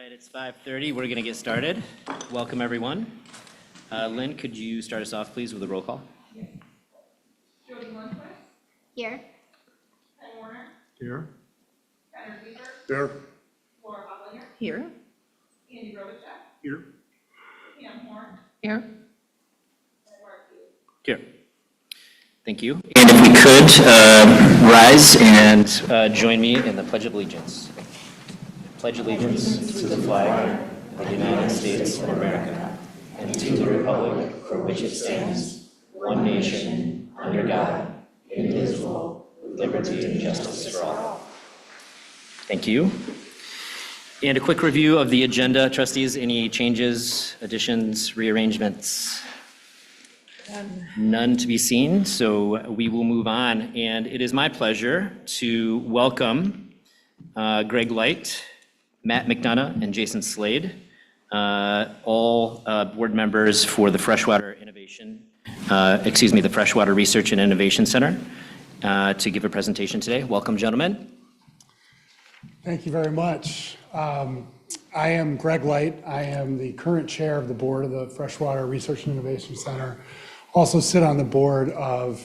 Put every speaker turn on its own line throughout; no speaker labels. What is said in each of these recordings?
right, it's 5:30. We're going to get started. Welcome, everyone. Lynn, could you start us off, please, with a roll call?
Yes. Jody Lundquist.
Here.
Ken Warner.
Here.
Connor Weaver.
Here.
Laura Hoblinger.
Here.
Andy Robichuk.
Here.
Pam Horn.
Here.
And Mark Hughes.
Here. Thank you. And if we could rise and join me in the Pledge of Allegiance. Pledge allegiance to the flag of the United States of America and to the republic for which it stands, one nation, under God, indivisible, with liberty and justice for all. Thank you. And a quick review of the agenda. Trustees, any changes, additions, rearrangements? None to be seen, so we will move on. And it is my pleasure to welcome Greg Light, Matt McDonough, and Jason Slade, all board members for the Freshwater the Freshwater Research and Innovation Center, to give a presentation today. Welcome, gentlemen.
Thank you very much. I am Greg Light. I am the current chair of the board of the Freshwater Research and Innovation Center. Also sit on the board of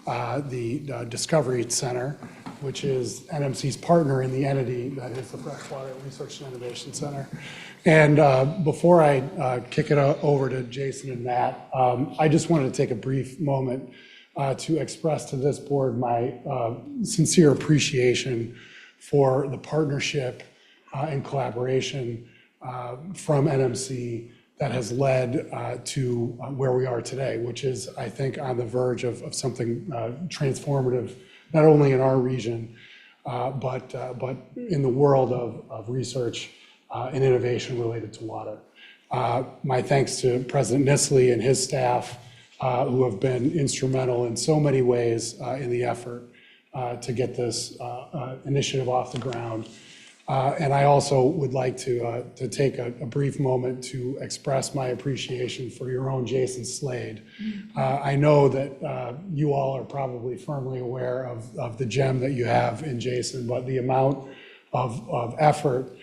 the Discovery Center, which is NMC's partner in the entity that is the Freshwater Research and Innovation Center. And before I kick it over to Jason and Matt, I just wanted to take a brief moment to express to this board my sincere appreciation for the partnership and collaboration from NMC that has led to where we are today, which is, I think, on the verge of something transformative, not only in our region, but in the world of research and innovation related to water. My thanks to President Nisley and his staff, who have been instrumental in so many ways in the effort to get this initiative off the ground. And I also would like to take a brief moment to express my appreciation for your own Jason Slade. I know that you all are probably firmly aware of the gem that you have in Jason, but the amount of effort,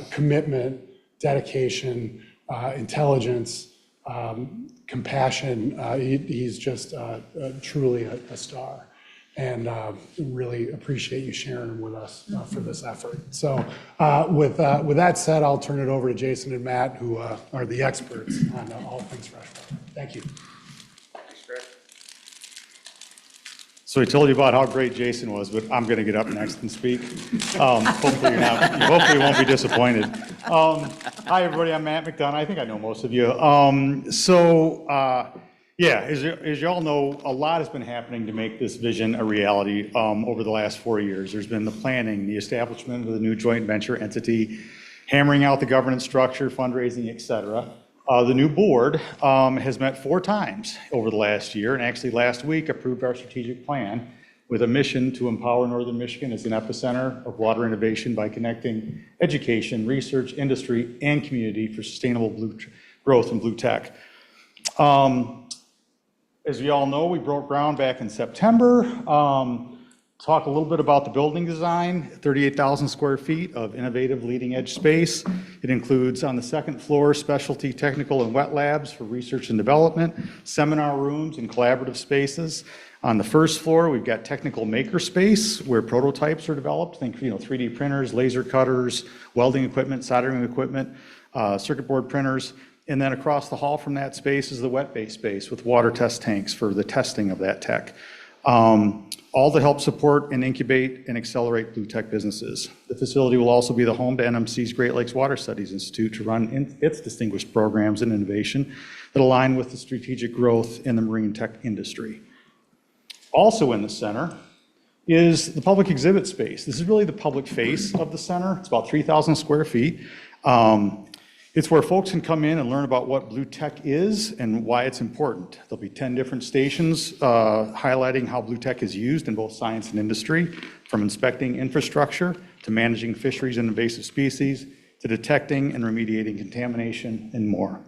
commitment, dedication, intelligence, compassion, he's just truly a star. And really appreciate you sharing them with us for this effort. So with that said, I'll turn it over to Jason and Matt, who are the experts on all things freshwater. Thank you.
Thanks, Greg. So we told you about how great Jason was, but I'm going to get up next and speak. Hopefully you won't be disappointed. Hi, everybody. I'm Matt McDonough. I think I know most of you. Yeah, as you all know, a lot has been happening to make this vision a reality over the last 4 years. There's been the planning, the establishment of the new joint venture entity, hammering out the governance structure, fundraising, et cetera. The new board has met 4 times over the last year, and actually last week approved our strategic plan with a mission to empower Northern Michigan as an epicenter of water innovation by connecting education, research, industry, and community for sustainable growth in blue tech. As we all know, we broke ground back in September. Talk a little bit about the building design, 38,000 square feet of innovative leading edge space. It includes on the second floor, specialty technical and wet labs for research and development, seminar rooms and collaborative spaces. On the first floor, we've got technical maker space where prototypes are developed. Think, 3D printers, laser cutters, welding equipment, soldering equipment, circuit board printers. And then across the hall from that space is the wet-based space with water test tanks for the testing of that tech. All to help support and incubate and accelerate blue tech businesses. The facility will also be the home to NMC's Great Lakes Water Studies Institute to run its distinguished programs and innovation that align with the strategic growth in the marine tech industry. Also in the center is the public exhibit space. This is really the public face of the center. It's about 3,000 square feet. It's where folks can come in and learn about what blue tech is and why it's important. There'll be 10 different stations highlighting how blue tech is used in both science and industry, from inspecting infrastructure to managing fisheries and invasive species to detecting and remediating contamination and more.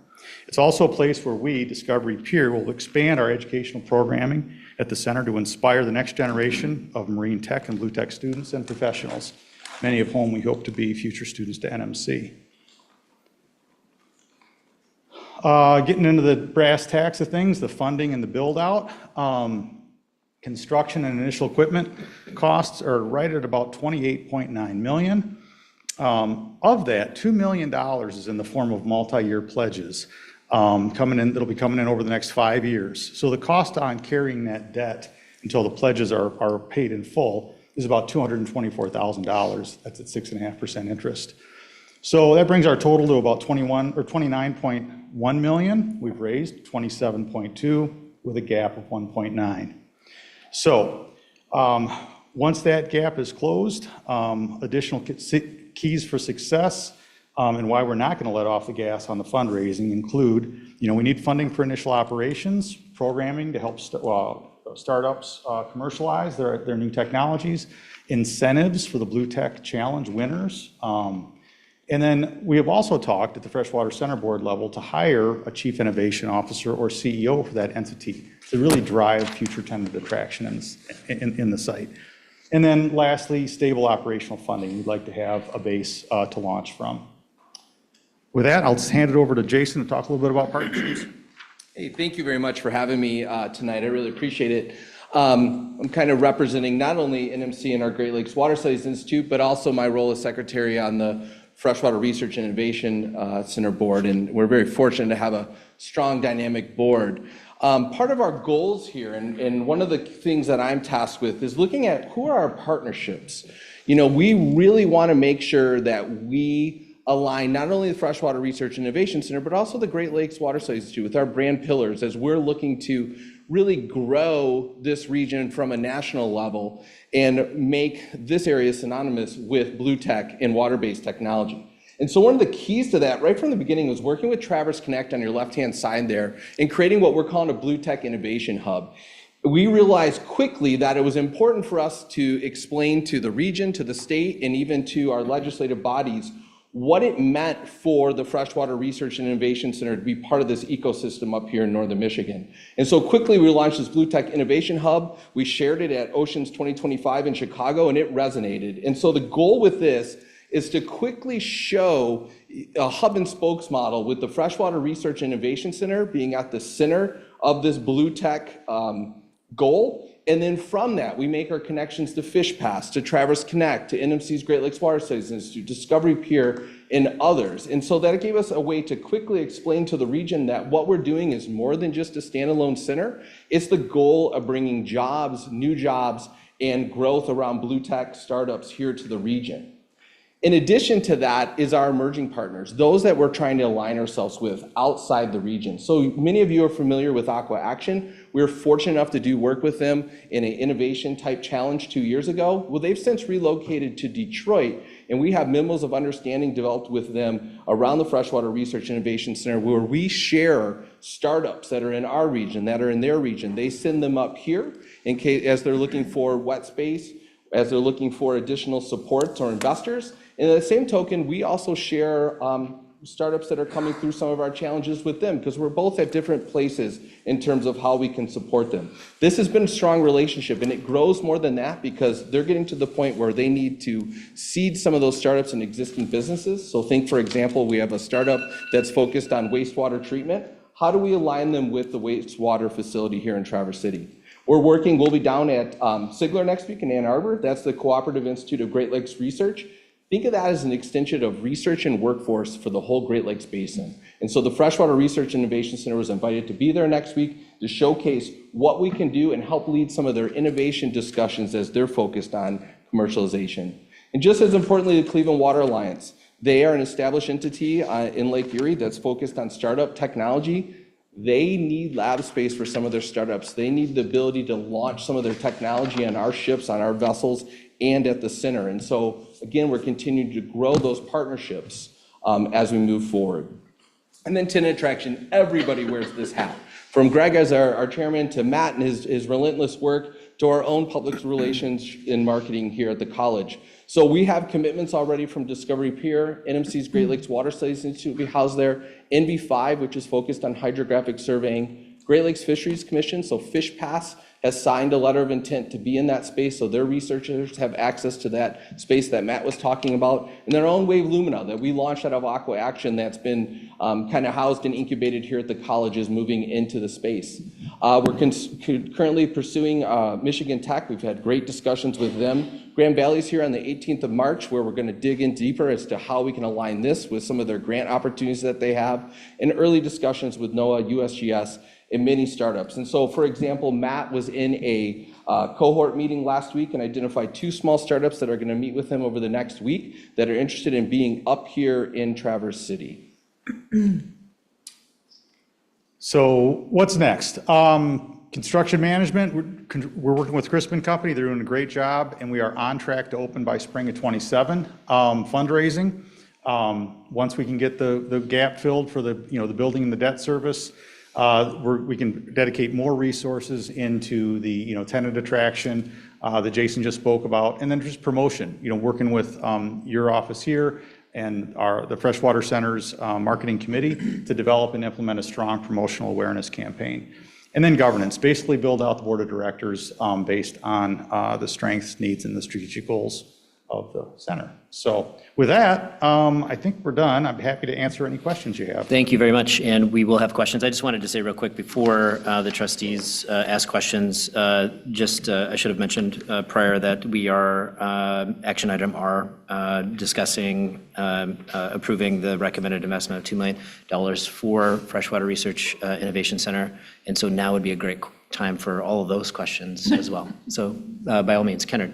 It's also a place where we, Discovery Peer, will expand our educational programming at the center to inspire the next generation of marine tech and blue tech students and professionals, many of whom we hope to be future students to NMC. Getting into the brass tacks of things, the funding and the build out. Construction and initial equipment costs are right at about $28.9 million. Of that, $2 million is in the form of multi-year pledges coming in, that'll be coming in over the next 5 years. So the cost on carrying that debt until the pledges are paid in full is about $224,000. That's at 6.5% interest. So that brings our total to about 29.1 million. We've raised 27.2 with a gap of 1.9. So once that gap is closed, additional keys for success and why we're not going to let off the gas on the fundraising include, we need funding for initial operations, programming to help startups commercialize their new technologies, incentives for the Blue Tech Challenge winners. And then we have also talked at the Freshwater Center Board level to hire a Chief Innovation Officer or CEO for that entity to really drive future tenant attraction in the site. And then lastly, stable operational funding. We'd like to have a base to launch from. With that, I'll just hand it over to Jason to talk a little bit about partnerships.
Hey, thank you very much for having me tonight. I really appreciate it. I'm kind of representing not only NMC and our Great Lakes Water Studies Institute, but also my role as secretary on the Freshwater Research and Innovation Center Board, and we're very fortunate to have a strong, dynamic board. Part of our goals here, and one of the things that I'm tasked with, is looking at who are our partnerships. We really want to make sure that we align not only the Freshwater Research and Innovation Center, but also the Great Lakes Water Studies Institute with our brand pillars as we're looking to really grow this region from a national level and make this area synonymous with blue tech and water-based technology. And so one of the keys to that right from the beginning was working with Traverse Connect on your left-hand side there and creating what we're calling a Blue Tech Innovation Hub. We realized quickly that it was important for us to explain to the region, to the state, and even to our legislative bodies what it meant for the Freshwater Research and Innovation Center to be part of this ecosystem up here in northern Michigan. And so quickly we launched this Blue Tech Innovation Hub. We shared it at Oceans 2025 in Chicago, and it resonated. And so the goal with this is to quickly show a hub and spokes model with the Freshwater Research and Innovation Center being at the center of this blue tech goal. And then from that, we make our connections to Fish Pass, to Traverse Connect, to NMC's Great Lakes Water Studies Institute, Discovery Pier, and others. And so that gave us a way to quickly explain to the region that what we're doing is more than just a standalone center. It's the goal of bringing jobs, new jobs, and growth around blue tech startups here to the region. In addition to that is our emerging partners, those that we're trying to align ourselves with outside the region. So many of you are familiar with Aqua Action. We were fortunate enough to do work with them in an innovation type challenge 2 years ago. Well, they've since relocated to Detroit, and we have memos of understanding developed with them around the Freshwater Research and Innovation Center where we share startups that are in our region, that are in their region. They send them up here in case as they're looking for wet space, as they're looking for additional supports or investors. And at the same token, we also share startups that are coming through some of our challenges with them because we're both at different places in terms of how we can support them. This has been a strong relationship, and it grows more than that because they're getting to the point where they need to seed some of those startups in existing businesses. So think, for example, we have a startup that's focused on wastewater treatment. How do we align them with the wastewater facility here in Traverse City? We'll be down at Sigler next week in Ann Arbor. That's the Cooperative Institute of Great Lakes Research. Think of that as an extension of research and workforce for the whole Great Lakes Basin. And so the Freshwater Research and Innovation Center was invited to be there next week to showcase what we can do and help lead some of their innovation discussions as they're focused on commercialization. And just as importantly, the Cleveland Water Alliance. They are an established entity in Lake Erie that's focused on startup technology. They need lab space for some of their startups. They need the ability to launch some of their technology on our ships, on our vessels, and at the center. And so, again, we're continuing to grow those partnerships as we move forward. And then tenant attraction, everybody wears this hat. From Greg as our chairman to Matt and his relentless work to our own public relations and marketing here at the college. So we have commitments already from Discovery Pier, NMC's Great Lakes Water Studies Institute will be housed there, NV5, which is focused on hydrographic surveying, Great Lakes Fisheries Commission, so Fish Pass has signed a letter of intent to be in that space, so their researchers have access to that space that Matt was talking about. And their own wave Lumina that we launched out of Aqua Action that's been kind of housed and incubated here at the college is moving into the space. We're currently pursuing Michigan Tech. We've had great discussions with them. Grand Valley's here on the 18th of March, where we're going to dig in deeper as to how we can align this with some of their grant opportunities that they have, and early discussions with NOAA, USGS, and many startups. And so, for example, Matt was in a cohort meeting last week and identified 2 small startups that are going to meet with him over the next week that are interested in being up here in Traverse City.
So what's next? Construction management, we're working with Crispin Company. They're doing a great job, and we are on track to open by spring of '27. Fundraising, once we can get the gap filled for the building and the debt service, we can dedicate more resources into the tenant attraction that Jason just spoke about, and then just promotion. Working with your office here and the Freshwater Center's marketing committee to develop and implement a strong promotional awareness campaign. And then governance, basically build out the board of directors based on the strengths, needs, and the strategic goals of the center. So with that, I think we're done. I'm happy to answer any questions you have.
Thank you very much, and we will have questions. I just wanted to say real quick before the trustees ask questions, I should have mentioned prior that we are, action item R, discussing approving the recommended investment of $2 million for Freshwater Research Innovation Center. And so now would be a great time for all of those questions as well. So by all means, Kennard.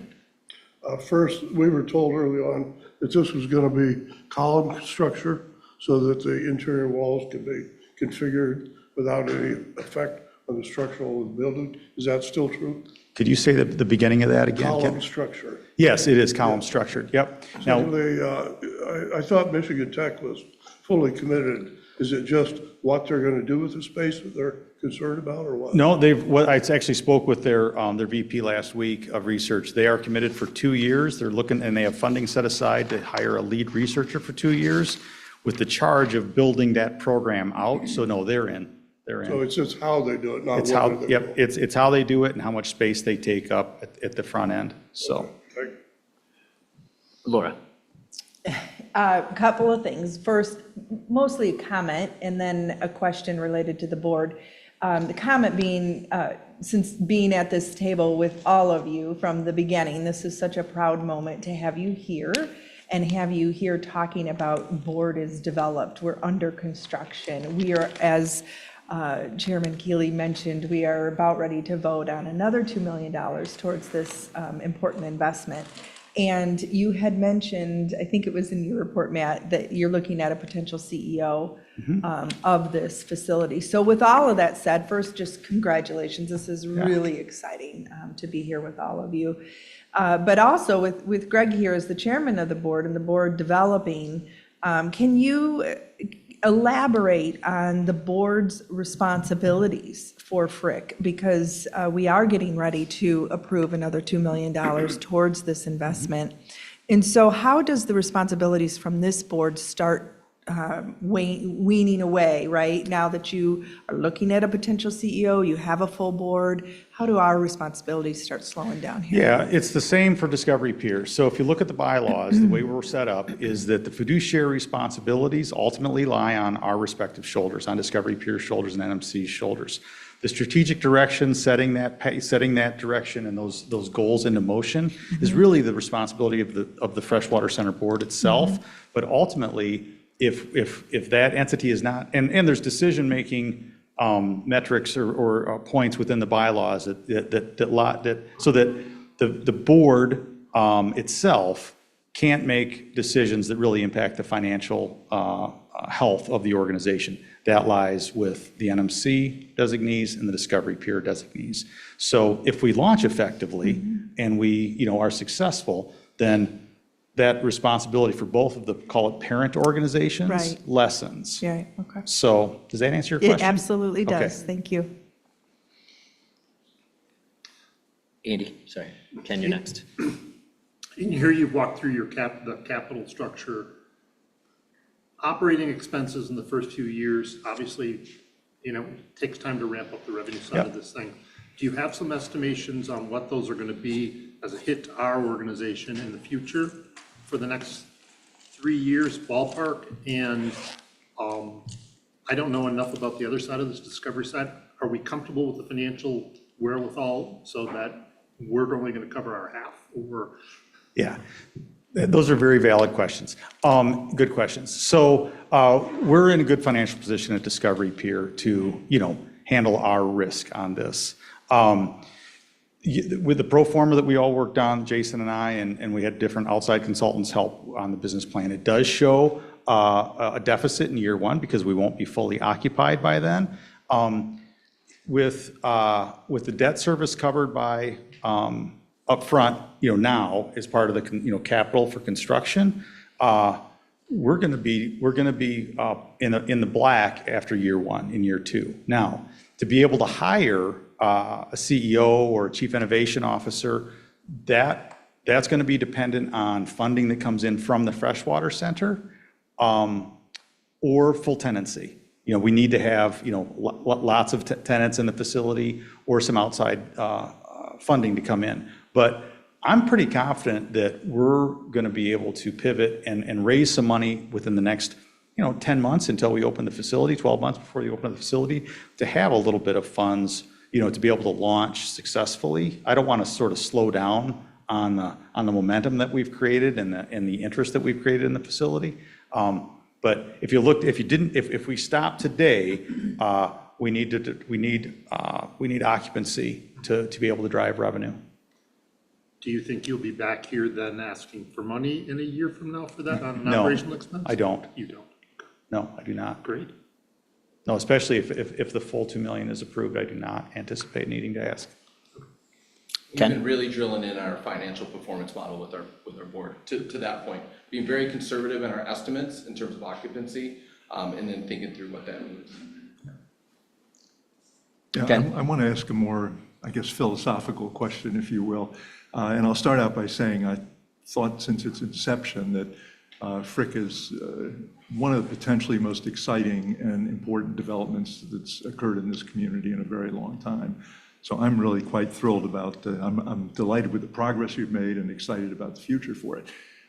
First, we were told early on that this was going to be column structure so that the interior walls could be configured without any effect on the structural of the building. Is that still true?
Could you say the beginning of that again,
Column
Ken?
structure.
Yes, it is column structured, yep. Now,
Secondly, I thought Michigan Tech was fully committed. Is it just what they're going to do with the space that they're concerned about, or what?
no, I actually spoke with their VP last week of research. They are committed for 2 years. They're looking, and they have funding set aside to hire a lead researcher for 2 years with the charge of building that program out. So no, they're in. They're in.
So it's just how they do it, not
It's how,
whether they
yep,
will.
it's how they do it and how much space they take up at the front end, so.
Thank you.
Laura.
A couple of things. First, mostly a comment and then a question related to the board. The comment being, since being at this table with all of you from the beginning, this is such a proud moment to have you here and have you here talking about board is developed. We're under construction. We are, as Chairman Keeley mentioned, we are about ready to vote on another $2 million towards this important investment. And you had mentioned, I think it was in your report, Matt, that you're looking at a potential CEO of this facility. So with all of that said, first, just congratulations. This is really exciting to be here with all of you. But also with Greg here as the chairman of the board and the board developing, can you elaborate on the board's responsibilities for Frick? Because we are getting ready to approve another $2 million towards this investment. And so how does the responsibilities from this board start weaning away, right? Now that you are looking at a potential CEO, you have a full board, how do our responsibilities start slowing down here?
Yeah, it's the same for Discovery Pier. So if you look at the bylaws, the way we're set up is that the fiduciary responsibilities ultimately lie on our respective shoulders, on Discovery Pier's shoulders and NMC's shoulders. The strategic direction, setting that direction and those goals into motion is really the responsibility of the Freshwater Center Board itself. But ultimately, if that entity is not, and there's decision-making metrics or points within the bylaws so that the board itself can't make decisions that really impact the financial health of the organization. That lies with the NMC designees and the Discovery Pier designees. So if we launch effectively and we are successful, then that responsibility for both of the, call it parent organizations,
Right.
lessens.
Yeah, okay.
So does that answer your
It
question?
absolutely does.
Okay.
Thank you.
Andy, sorry. Ken, you're next.
In here, you've walked through the capital structure. Operating expenses in the first few years, obviously, it takes time to ramp up the revenue side of this thing. Do you have some estimations on what those are gonna be as a hit to our organization in the future for the next 3 years ballpark? And I don't know enough about the other side of this discovery side. Are we comfortable with the financial wherewithal so that we're only gonna cover our half, or?
Yeah, those are very valid questions. Good questions. So we're in a good financial position at Discovery Pier to, handle our risk on this. With the pro forma that we all worked on, Jason and I, and we had different outside consultants help on the business plan, it does show a deficit in year one because we won't be fully occupied by then. With the debt service covered by upfront, now as part of the capital for construction, we're going to be in the black after year one, in year two. Now, to be able to hire a CEO or a chief innovation officer, that's going to be dependent on funding that comes in from the freshwater center or full tenancy. We need to have lots of tenants in the facility or some outside funding to come in. But I'm pretty confident that we're going to be able to pivot and raise some money within the next 10 months until we open the facility, 12 months before we open the facility, to have a little bit of funds, to be able to launch successfully. I don't want to sort of slow down on the momentum that we've created and the interest that we've created in the facility. But if we stop today, we need occupancy to be able to drive revenue.
Do you think you'll be back here then asking for money in a year from now for that on an
No,
operational expense?
I don't.
You don't?
No, I do not.
Great.
No, especially if the full 2 million is approved, I do not anticipate needing to ask.
Ken?
We've been really drilling in our financial performance model with our board to that point, being very conservative in our estimates in terms of occupancy, and then thinking through what that means.
Yeah,
Ken?
I want to ask a more, I guess, philosophical question, if you will. And I'll start out by saying I thought since its inception that Frick is one of the potentially most exciting and important developments that's occurred in this community in a very long time. So I'm really quite thrilled about, I'm delighted with the progress you've made and excited about the future for it.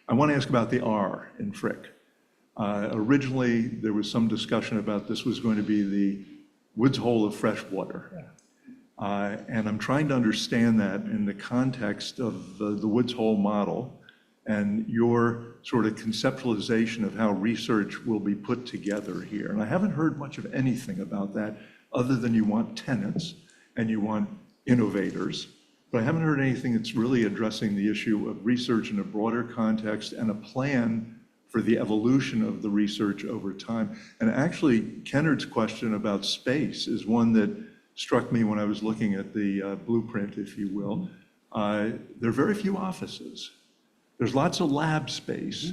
I want to ask about the R in Frick. Originally, there was some discussion about this was going to be the Woods Hole of fresh water. And I'm trying to understand that in the context of the Woods Hole model and your sort of conceptualization of how research will be put together here. And I haven't heard much of anything about that other than you want tenants and you want innovators. But I haven't heard anything that's really addressing the issue of research in a broader context and a plan for the evolution of the research over time. And actually, Kennard's question about space is one that struck me when I was looking at the blueprint, if you will. There are very few offices. There's lots of lab space,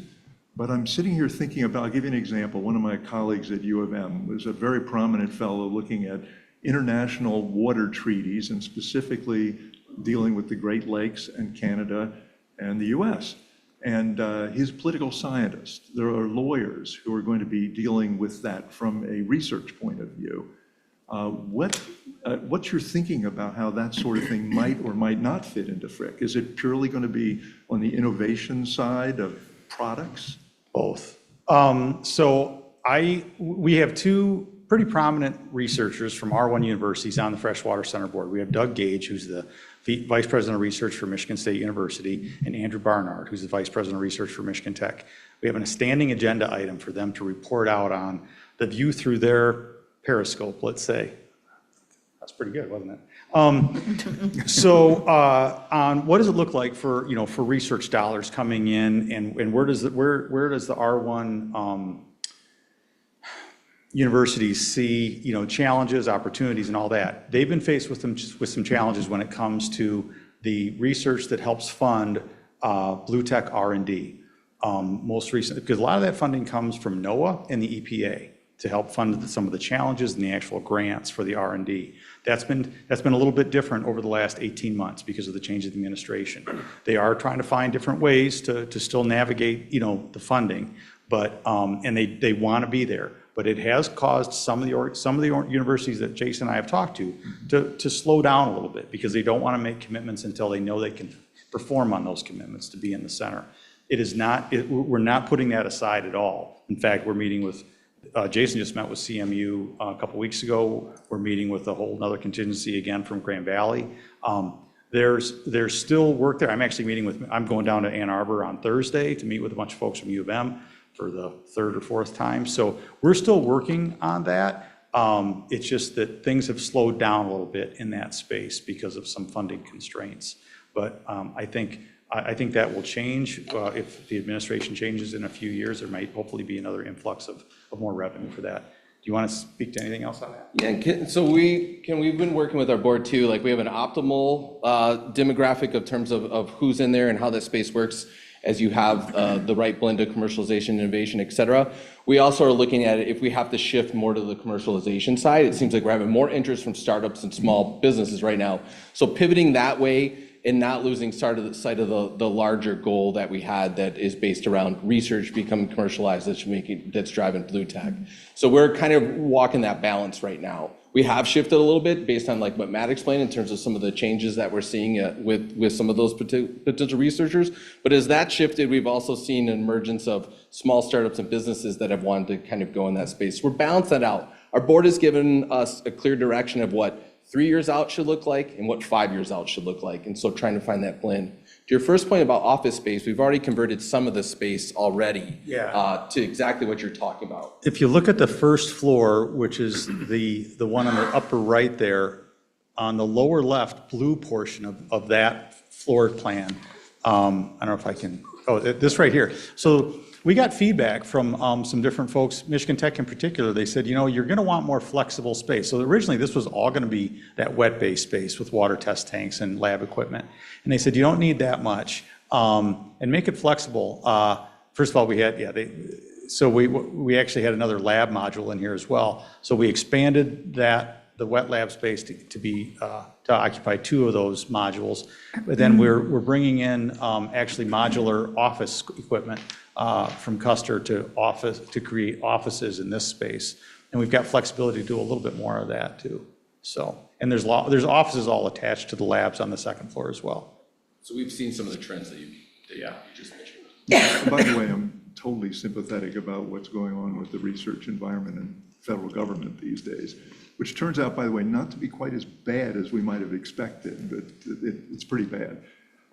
but I'm sitting here thinking about, I'll give you an example. One of my colleagues at U of M was a very prominent fellow looking at international water treaties and specifically dealing with the Great Lakes and Canada and the US. And he's a political scientist. There are lawyers who are going to be dealing with that from a research point of view. What's your thinking about how that sort of thing might or might not fit into Frick? Is it purely going to be on the innovation side of products?
Both. We have two pretty prominent researchers from R1 universities on the Freshwater Center board. We have Doug Gage, who's the Vice President of Research for Michigan State University, and Andrew Barnard, who's the Vice President of Research for Michigan Tech. We have a standing agenda item for them to report out on the view through their periscope, let's say. That's pretty good, wasn't it? On what does it look like for research dollars coming in, and where does the R1 universities see challenges, opportunities, and all that? They've been faced with some challenges when it comes to the research that helps fund blue tech R&D. Most recently, because a lot of that funding comes from NOAA and the EPA to help fund some of the challenges and the actual grants for the R&D. That's been a little bit different over the last 18 months because of the change of the administration. They are trying to find different ways to still navigate the funding, but and they want to be there. but it has caused some of the universities that Jason and I have talked to slow down a little bit because they don't want to make commitments until they know they can perform on those commitments to be in the center. It is not, we're not putting that aside at all. In fact, we're meeting with, Jason just met with CMU a couple weeks ago. We're meeting with a whole nother contingency again from Grand Valley. There's still work there. I'm going down to Ann Arbor on Thursday to meet with a bunch of folks from U of M for the third or fourth time. So we're still working on that. It's just that things have slowed down a little bit in that space because of some funding constraints. But I think that will change. If the administration changes in a few years, there might hopefully be another influx of more revenue for that. Do you want to speak to anything else on that?
Yeah, so we've been working with our board too, like we have an optimal demographic of terms of who's in there and how that space works as you have the right blend of commercialization, innovation, et cetera. We also are looking at it if we have to shift more to the commercialization side. It seems like we're having more interest from startups and small businesses right now. So pivoting that way and not losing sight of the larger goal that we had that is based around research becoming commercialized that's driving blue tech. So we're kind of walking that balance right now. We have shifted a little bit based on like what Matt explained in terms of some of the changes that we're seeing with some of those potential researchers. But as that shifted, we've also seen an emergence of small startups and businesses that have wanted to kind of go in that space. We're balancing that out. Our board has given us a clear direction of what 3 years out should look like and what 5 years out should look like. And so trying to find that blend. To your first point about office space, we've already converted some of the space already to exactly what you're talking about.
If you look at the first floor, which is the one on the upper right there, on the lower left blue portion of that floor plan, I don't know if I can, this right here. So we got feedback from some different folks, Michigan Tech in particular. They said, you're going to want more flexible space. So originally this was all going to be that wet-based space with water test tanks and lab equipment. And they said, you don't need that much and make it flexible. First of all, we actually had another lab module in here as well. So we expanded the wet lab space to occupy 2 of those modules. But then we're bringing in actually modular office equipment from Custer to create offices in this space. And we've got flexibility to do a little bit more of that too. So, and there's offices all attached to the labs on the second floor as well.
So we've seen some of the trends that you just mentioned.
By the way, I'm totally sympathetic about what's going on with the research environment in federal government these days, which turns out, by the way, not to be quite as bad as we might have expected, but it's pretty bad.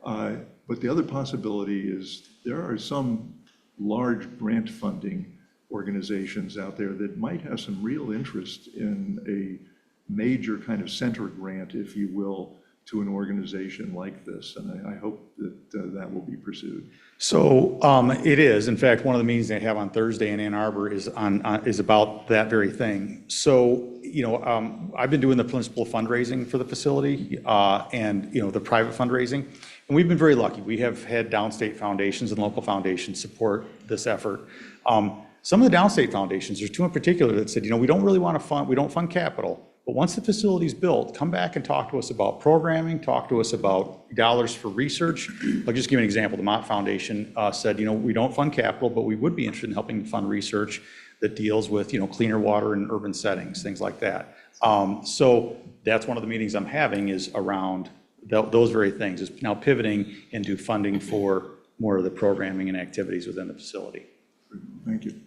But the other possibility is there are some large grant funding organizations out there that might have some real interest in a major kind of center grant, if you will, to an organization like this. And I hope that that will be pursued.
So it is. In fact, one of the meetings they have on Thursday in Ann Arbor is about that very thing. So, I've been doing the principal fundraising for the facility and, the private fundraising. And we've been very lucky. We have had downstate foundations and local foundations support this effort. Some of the downstate foundations, there's 2 in particular that said, we don't really want to fund, we don't fund capital. But once the facility's built, come back and talk to us about programming, talk to us about dollars for research. I'll just give you an example. The Mott Foundation said, we don't fund capital, but we would be interested in helping fund research that deals with, cleaner water in urban settings, things like that. So that's one of the meetings I'm having is around those very things, is now pivoting into funding for more of the programming and activities within the facility.
Thank you.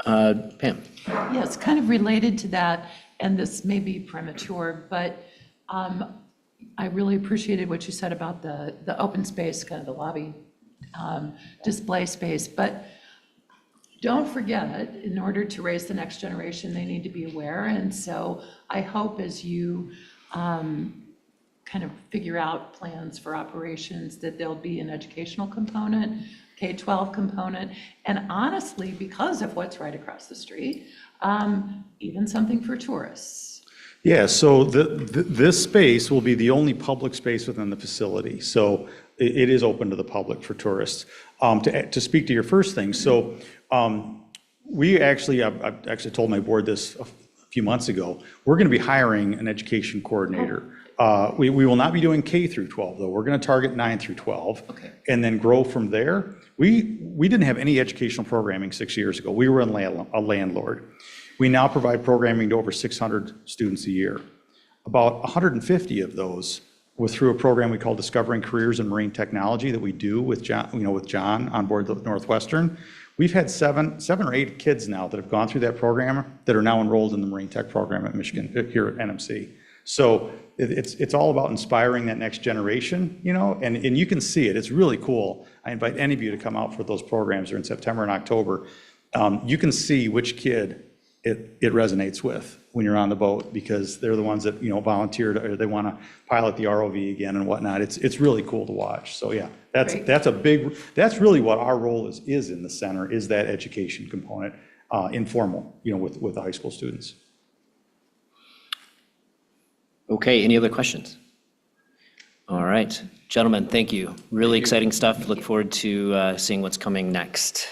Pam.
Yes, kind of related to that, and this may be premature, but I really appreciated what you said about the open space, kind of the lobby display space. But don't forget, in order to raise the next generation, they need to be aware. And so I hope as you kind of figure out plans for operations that there'll be an educational component, K-12 component, and honestly, because of what's right across the street, even something for tourists.
Yeah, so this space will be the only public space within the facility. So it is open to the public for tourists. To speak to your first thing, so I've actually told my board this a few months ago, we're going to be hiring an education coordinator. We will not be doing K through 12, though. We're going to target 9 through 12.
Okay.
And then grow from there. We didn't have any educational programming 6 years ago. We were a landlord. We now provide programming to over 600 students a year. About 150 of those were through a program we call Discovering Careers in Marine Technology that we do with John on board the Northwestern. We've had seven or eight kids now that have gone through that program that are now enrolled in the Marine Tech program at Michigan, here at NMC. So it's all about inspiring that next generation, and you can see it. It's really cool. I invite any of you to come out for those programs. They're in September and October. You can see which kid it resonates with when you're on the boat, because they're the ones that, volunteered, or they want to pilot the ROV again and whatnot. It's really cool to watch. So yeah, that's really what our role is in the center, is that education component, informal, with the high school students.
Okay, any other questions? All right, gentlemen, thank you. Really exciting stuff. Look forward to seeing what's coming next.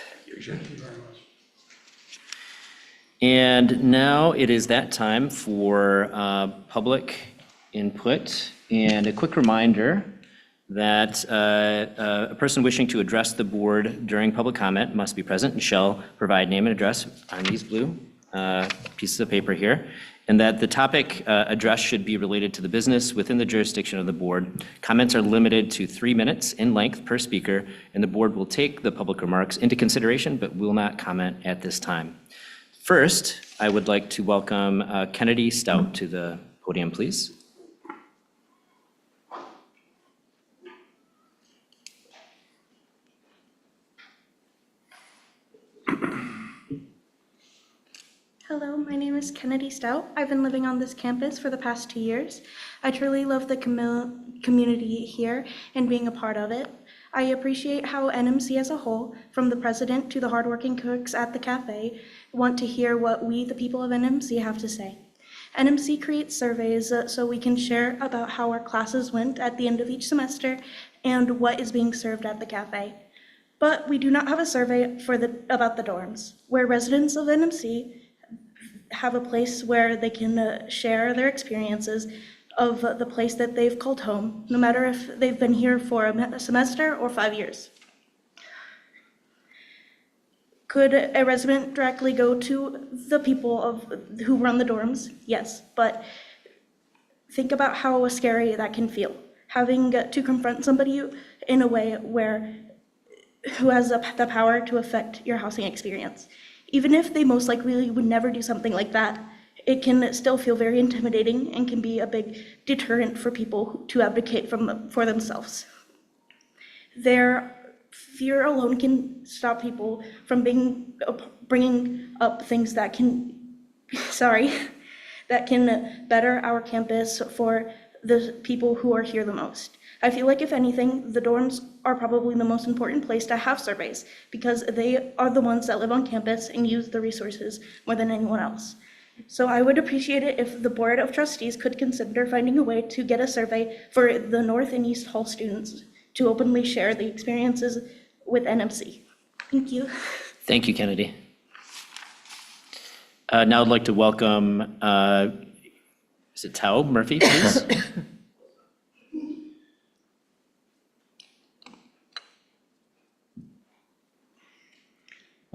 And now it is that time for public input. And a quick reminder that a person wishing to address the board during public comment must be present and shall provide name and address on these blue pieces of paper here. And that the topic addressed should be related to the business within the jurisdiction of the board. Comments are limited to 3 minutes in length per speaker, and the board will take the public remarks into consideration, but will not comment at this time. First, I would like to welcome Kennedy Stout to the podium, please.
Hello, my name is Kennedy Stout. I've been living on this campus for the past 2 years. I truly love the community here and being a part of it. I appreciate how NMC as a whole, from the president to the hardworking cooks at the cafe, want to hear what we, the people of NMC, have to say. NMC creates surveys so we can share about how our classes went at the end of each semester and what is being served at the cafe. But we do not have a survey about the dorms, where residents of NMC have a place where they can share their experiences of the place that they've called home, no matter if they've been here for a semester or 5 years. Could a resident directly go to the people who run the dorms? Yes, but think about how scary that can feel, having to confront somebody in a way who has the power to affect your housing experience. Even if they most likely would never do something like that, it can still feel very intimidating and can be a big deterrent for people to advocate for themselves. Their fear alone can stop people from bringing up things that can better our campus for the people who are here the most. I feel like, if anything, the dorms are probably the most important place to have surveys, because they are the ones that live on campus and use the resources more than anyone else. So I would appreciate it if the Board of Trustees could consider finding a way to get a survey for the North and East Hall students to openly share the experiences with NMC. Thank you.
Thank you, Kennedy. Now I'd like to welcome, is it Tao Murphy, please?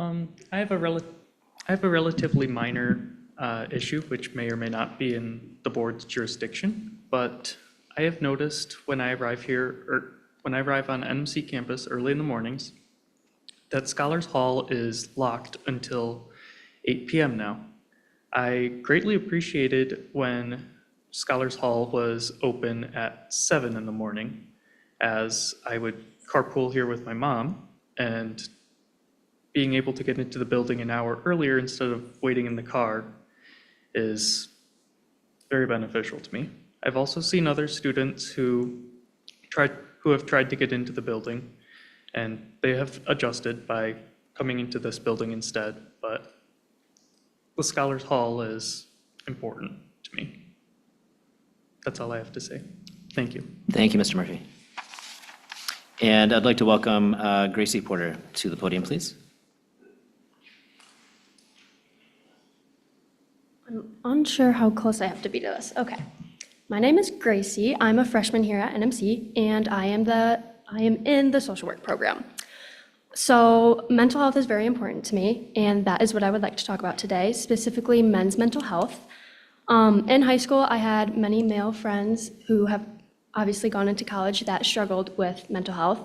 I have a relatively minor issue, which may or may not be in the board's jurisdiction, but I have noticed when I arrive here, or when I arrive on NMC campus early in the mornings, that Scholars Hall is locked until 8 p.m. now. I greatly appreciated when Scholars Hall was open at 7 in the morning, as I would carpool here with my mom, and being able to get into the building an hour earlier instead of waiting in the car is very beneficial to me. I've also seen other students who have tried to get into the building, and they have adjusted by coming into this building instead, but the Scholars Hall is important to me. That's all I have to say. Thank you.
Thank you, Mr. Murphy. And I'd like to welcome Gracie Porter to the podium, please.
On sure how close I have to be to this. Okay. My name is Gracie. I'm a freshman here at NMC, and I am in the social work program. So mental health is very important to me, and that is what I would like to talk about today, specifically men's mental health. In high school, I had many male friends who have obviously gone into college that struggled with mental health,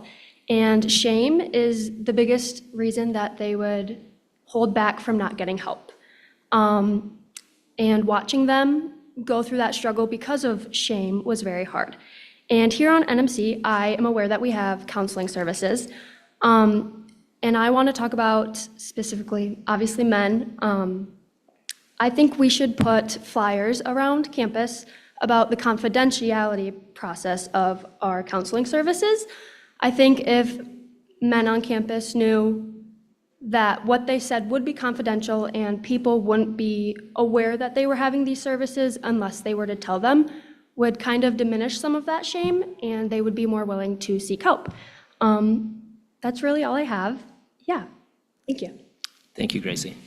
and shame is the biggest reason that they would hold back from not getting help. And watching them go through that struggle because of shame was very hard. And here on NMC, I am aware that we have counseling services. And I want to talk about specifically, obviously, men. I think we should put flyers around campus about the confidentiality process of our counseling services. I think if men on campus knew that what they said would be confidential and people wouldn't be aware that they were having these services unless they were to tell them, would kind of diminish some of that shame and they would be more willing to seek help. That's really all I have. Yeah, thank you.
Thank you, Gracie.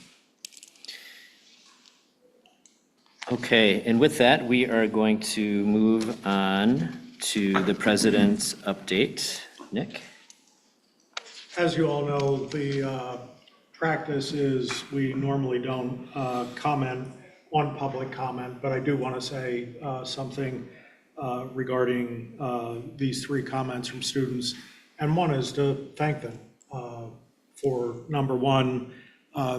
Okay, and with that, we are going to move on to the president's update. Nick?
As you all know, the practice is we normally don't comment on public comment, but I do want to say something regarding these three comments from students. And one is to thank them for, number one,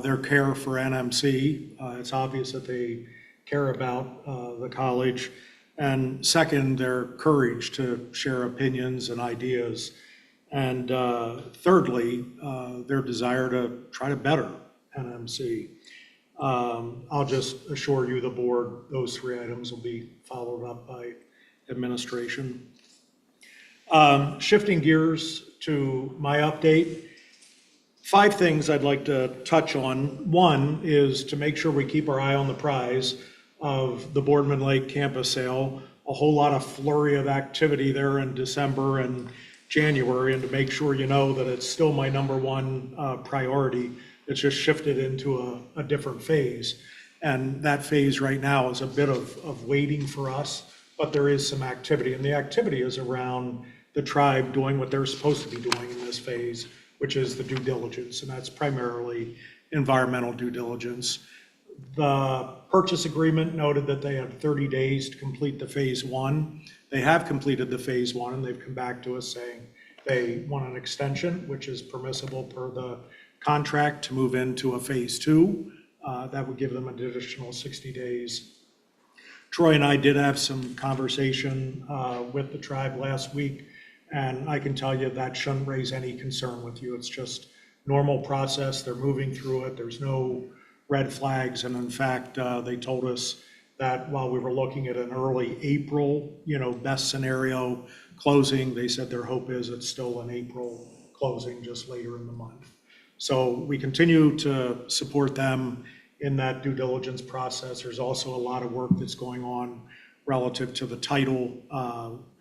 their care for NMC. It's obvious that they care about the college. And second, their courage to share opinions and ideas. And thirdly, their desire to try to better NMC. I'll just assure you, the board, those three items will be followed up by administration. Shifting gears to my update, 5 things I'd like to touch on. One is to make sure we keep our eye on the prize of the Boardman Lake campus sale. A whole lot of flurry of activity there in December and January, and to make sure you know that it's still my number one priority. It's just shifted into a different phase. And that phase right now is a bit of waiting for us, but there is some activity. And the activity is around the tribe doing what they're supposed to be doing in this phase, which is the due diligence. And that's primarily environmental due diligence. The purchase agreement noted that they have 30 days to complete the phase 1. They have completed the phase 1, and they've come back to us saying they want an extension, which is permissible per the contract, to move into a phase 2. That would give them an additional 60 days. Troy and I did have some conversation with the tribe last week, and I can tell you that shouldn't raise any concern with you. It's just normal process. They're moving through it. There's no red flags. And in fact, they told us that while we were looking at an early April, best scenario closing, they said their hope is it's still an April closing, just later in the month. So we continue to support them in that due diligence process. There's also a lot of work that's going on relative to the title.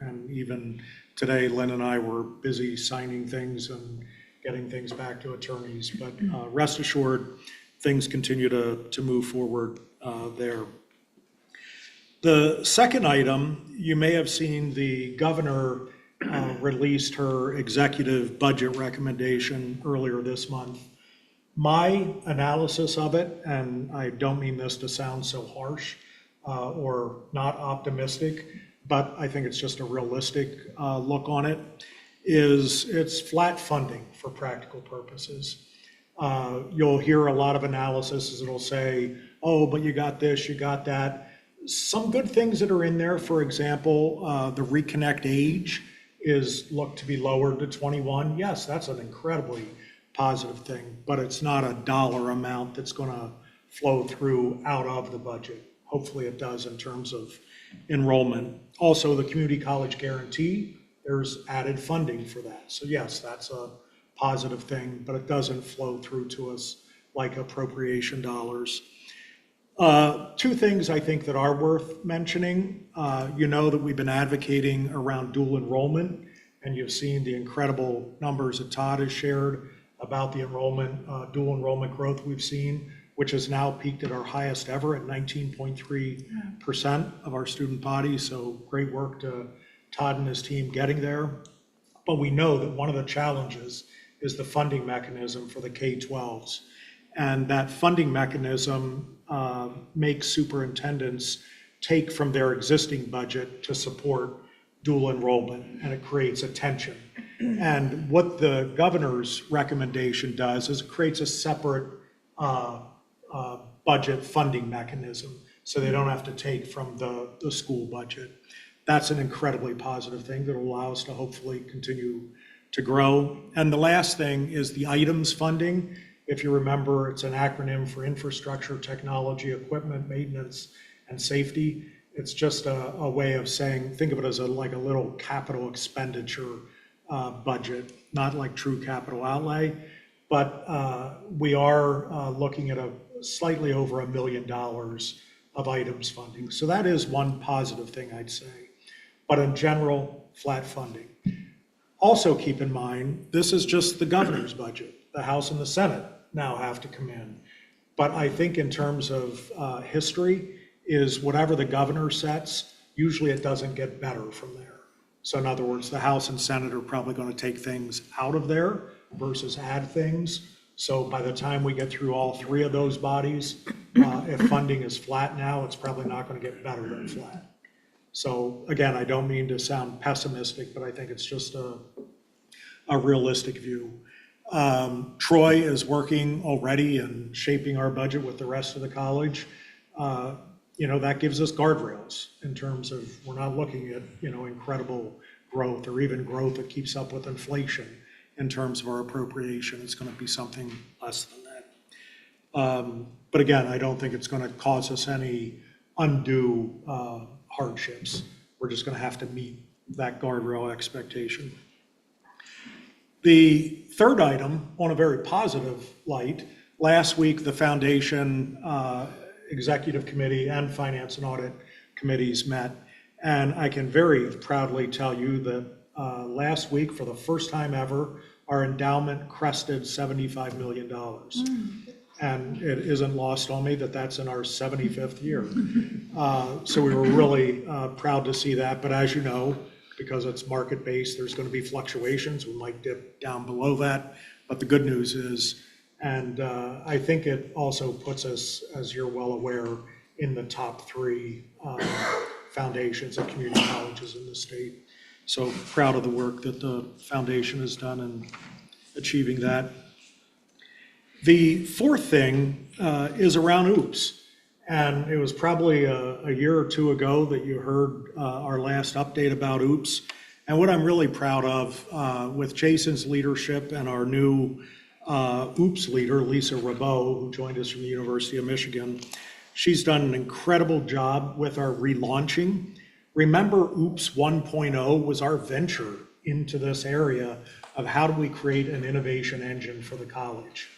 And even today, Lynn and I were busy signing things and getting things back to attorneys. But rest assured, things continue to move forward there. The second item, you may have seen the governor released her executive budget recommendation earlier this month. My analysis of it, and I don't mean this to sound so harsh or not optimistic, but I think it's just a realistic look on it, is it's flat funding for practical purposes. You'll hear a lot of analysis, it'll say, oh, but you got this, you got that. Some good things that are in there, for example, the reconnect age is looked to be lowered to 21. Yes, that's an incredibly positive thing, but it's not a dollar amount that's going to flow through out of the budget. Hopefully it does in terms of enrollment. Also, the community college guarantee, there's added funding for that. So yes, that's a positive thing, but it doesn't flow through to us like appropriation dollars. 2 things I think that are worth mentioning. You know that we've been advocating around dual enrollment, and you've seen the incredible numbers that Todd has shared about the enrollment, dual enrollment growth we've seen. which has now peaked at our highest ever at 19.3% of our student body. So great work to Todd and his team getting there. But we know that one of the challenges is the funding mechanism for the K-12s. And that funding mechanism makes superintendents take from their existing budget to support dual enrollment, and it creates a tension. And what the governor's recommendation does is it creates a separate budget funding mechanism, so they don't have to take from the school budget. That's an incredibly positive thing that will allow us to hopefully continue to grow. And the last thing is the items funding. If you remember, it's an acronym for infrastructure, technology, equipment, maintenance, and safety. It's just a way of saying, think of it as like a little capital expenditure budget, not like true capital outlay. But we are looking at a slightly over $1 million of items funding. So that is one positive thing I'd say. But in general, flat funding. Also keep in mind, this is just the governor's budget. The House and the Senate now have to come in. But I think in terms of history is whatever the governor sets, usually it doesn't get better from there. So in other words, the House and Senate are probably going to take things out of there versus add things. So by the time we get through all three of those bodies, if funding is flat now, it's probably not going to get better than flat. So again, I don't mean to sound pessimistic, but I think it's just a realistic view. Troy is working already and shaping our budget with the rest of the college. That gives us guardrails in terms of we're not looking at, incredible growth or even growth that keeps up with inflation in terms of our appropriation. It's going to be something less than that. But again, I don't think it's going to cause us any undue hardships. We're just going to have to meet that guardrail expectation. The third item, on a very positive light, last week the foundation executive committee and finance and audit committees met, and I can very proudly tell you that last week, for the first time ever, our endowment crested $75 million. And it isn't lost on me that that's in our 75th year. So we were really proud to see that. But as you know, because it's market-based, there's going to be fluctuations. We might dip down below that. But the good news is, and I think it also puts us, as you're well aware, in the top 3 foundations of community colleges in the state. So proud of the work that the foundation has done in achieving that. The fourth thing is around OOPS. And it was probably a year or two ago that you heard our last update about OOPS. And what I'm really proud of with Jason's leadership and our new OOPS leader, Lisa Rabot, who joined us from the University of Michigan, she's done an incredible job with our relaunching. Remember, OOPS 1.0 was our venture into this area of how do we create an innovation engine for the college.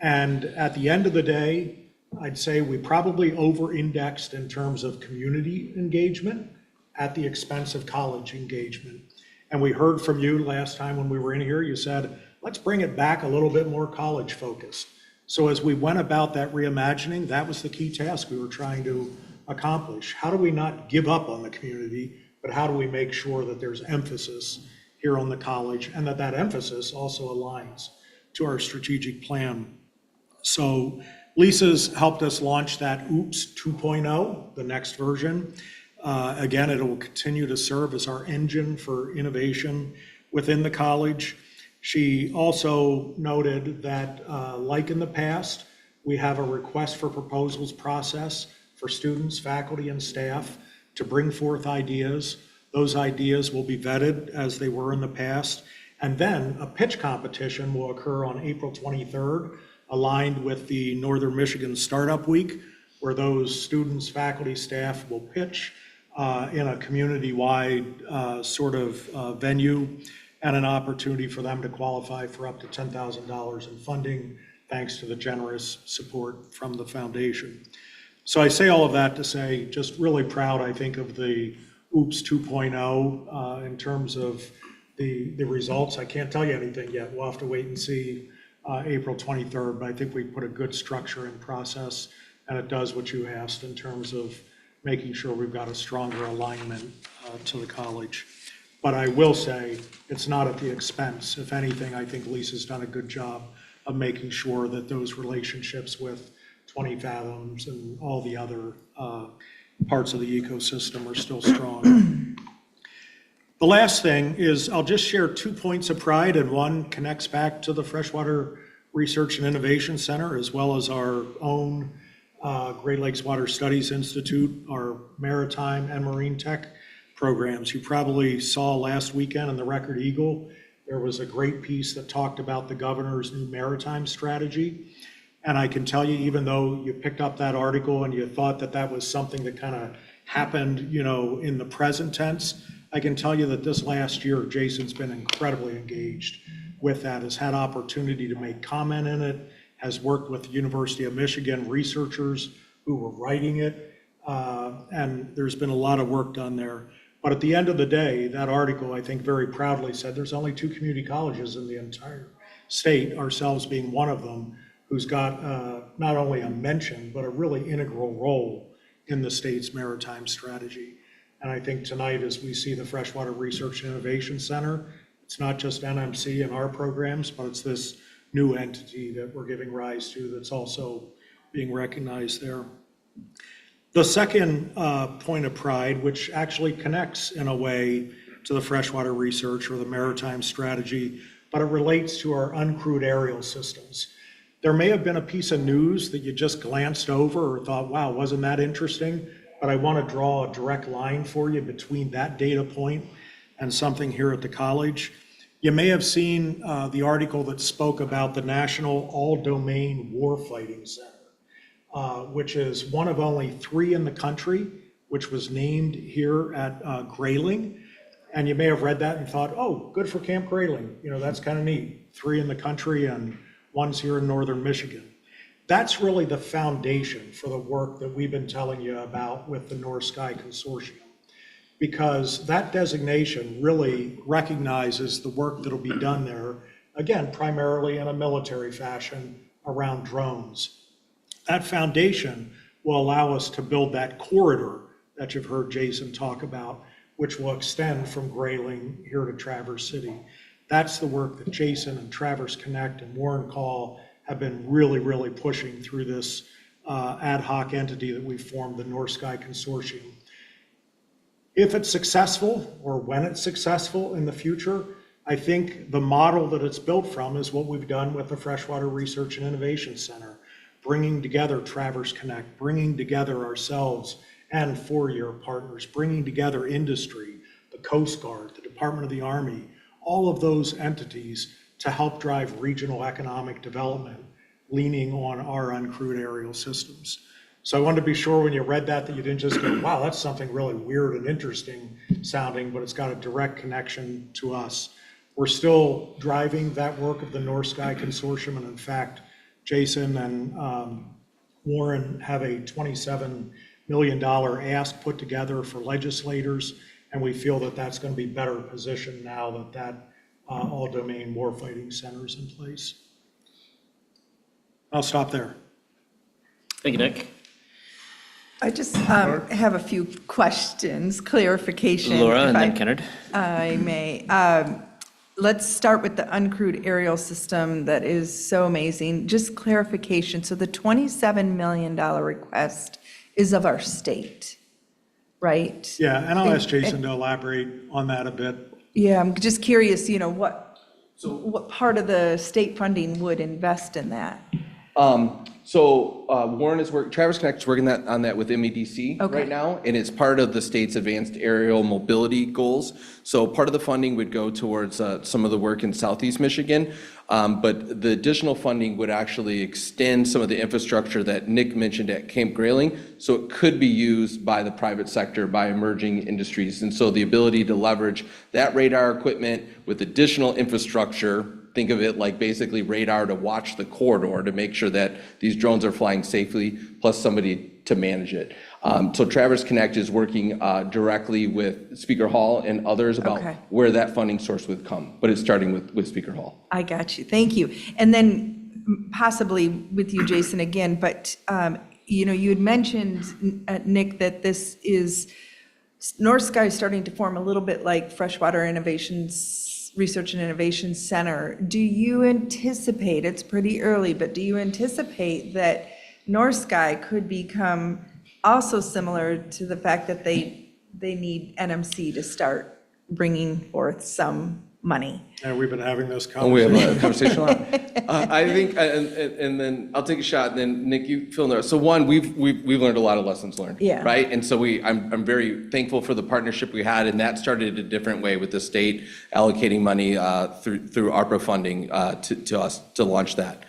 And at the end of the day, I'd say we probably over-indexed in terms of community engagement at the expense of college engagement. And we heard from you last time when we were in here, you said, let's bring it back a little bit more college focused. So as we went about that reimagining, that was the key task we were trying to accomplish. How do we not give up on the community, but how do we make sure that there's emphasis here on the college and that emphasis also aligns to our strategic plan? So Lisa's helped us launch that OOPS 2.0, the next version. Again, it will continue to serve as our engine for innovation within the college. She also noted that, like in the past, we have a request for proposals process for students, faculty, and staff to bring forth ideas. Those ideas will be vetted as they were in the past. And then a pitch competition will occur on April 23rd, aligned with the Northern Michigan Startup Week, where those students, faculty, staff will pitch in a community-wide sort of venue, and an opportunity for them to qualify for up to $10,000 in funding, thanks to the generous support from the foundation. So I say all of that to say, just really proud, I think, of the OOPS 2.0 in terms of the results. I can't tell you anything yet. We'll have to wait and see April 23rd, but I think we put a good structure in process, and it does what you asked in terms of making sure we've got a stronger alignment to the college. But I will say, it's not at the expense. If anything, I think Lisa's done a good job of making sure that those relationships with 20 Fathoms and all the other parts of the ecosystem are still strong. The last thing is, I'll just share 2 points of pride, and one connects back to the Freshwater Research and Innovation Center, as well as our own Great Lakes Water Studies Institute, our maritime and marine tech programs. You probably saw last weekend in the Record Eagle, there was a great piece that talked about the governor's new maritime strategy. And I can tell you, even though you picked up that article and you thought that that was something that kind of happened, in the present tense, I can tell you that this last year, Jason's been incredibly engaged with that, has had opportunity to make comment in it, has worked with the University of Michigan researchers who were writing it, and there's been a lot of work done there. But at the end of the day, that article, I think, very proudly said there's only 2 community colleges in the entire state, ourselves being one of them, who's got not only a mention, but a really integral role in the state's maritime strategy. And I think tonight, as we see the Freshwater Research and Innovation Center, it's not just NMC and our programs, but it's this new entity that we're giving rise to that's also being recognized there. The second point of pride, which actually connects in a way to the freshwater research or the maritime strategy, but it relates to our uncrewed aerial systems. There may have been a piece of news that you just glanced over or thought, wow, wasn't that interesting? But I want to draw a direct line for you between that data point and something here at the college. You may have seen the article that spoke about the National All-Domain Warfighting Center, which is one of only 3 in the country, which was named here at Grayling. And you may have read that and thought, oh, good for Camp Grayling. That's kind of neat. 3 in the country and one's here in northern Michigan. That's really the foundation for the work that we've been telling you about with the North Sky Consortium, because that designation really recognizes the work that'll be done there, again, primarily in a military fashion around drones. That foundation will allow us to build that corridor that you've heard Jason talk about, which will extend from Grayling here to Traverse City. That's the work that Jason and Traverse Connect and Warren Call have been really, really pushing through this ad hoc entity that we formed, the North Sky Consortium. If it's successful, or when it's successful in the future, I think the model that it's built from is what we've done with the Freshwater Research and Innovation Center, bringing together Traverse Connect, bringing together ourselves and 4-year partners, bringing together industry, the Coast Guard, the Department of the Army, all of those entities to help drive regional economic development, leaning on our uncrewed aerial systems. So I wanted to be sure when you read that you didn't just go, wow, that's something really weird and interesting sounding, but it's got a direct connection to us. We're still driving that work of the North Sky Consortium, and in fact, Jason and Warren have a $27 million ask put together for legislators, and we feel that that's going to be better positioned now that that all-domain warfighting center is in place. I'll stop there.
Thank you, Nick.
I just have a few questions, clarification.
Laura
if
and then
I-
Kennard.
I may. Let's start with the uncrewed aerial system that is so amazing. Just clarification, so the $27 million request is of our state, right?
Yeah, and I'll ask Jason to elaborate on that a bit.
Yeah, I'm just curious, what part of the state funding would invest in that?
Warren is working, Traverse Connect is working on that with MEDC
Okay.
right now, and it's part of the state's advanced aerial mobility goals. So part of the funding would go towards some of the work in Southeast Michigan, but the additional funding would actually extend some of the infrastructure that Nick mentioned at Camp Grayling, so it could be used by the private sector, by emerging industries. And so the ability to leverage that radar equipment with additional infrastructure, think of it like basically radar to watch the corridor to make sure that these drones are flying safely, plus somebody to manage it. So Traverse Connect is working directly with Speaker Hall and others about
Okay.
where that funding source would come, but it's starting with Speaker Hall.
I got you, thank you. And then and possibly with you, Jason, again, but, you had mentioned, Nick, that this is, North Sky is starting to form a little bit like Freshwater Innovations, Research and Innovation Center. Do you anticipate, it's pretty early, but do you anticipate that North Sky could become also similar to the fact that they need NMC to start bringing forth some money?
And we've been having this
Oh, we have
conversation.
a conversation on it. I think, and then I'll take a shot, and then Nick, you fill in there. So one, we've learned a lot of lessons learned.
Yeah.
Right? And so I'm very thankful for the partnership we had, and that started a different way with the state allocating money through ARPA funding to us to launch that.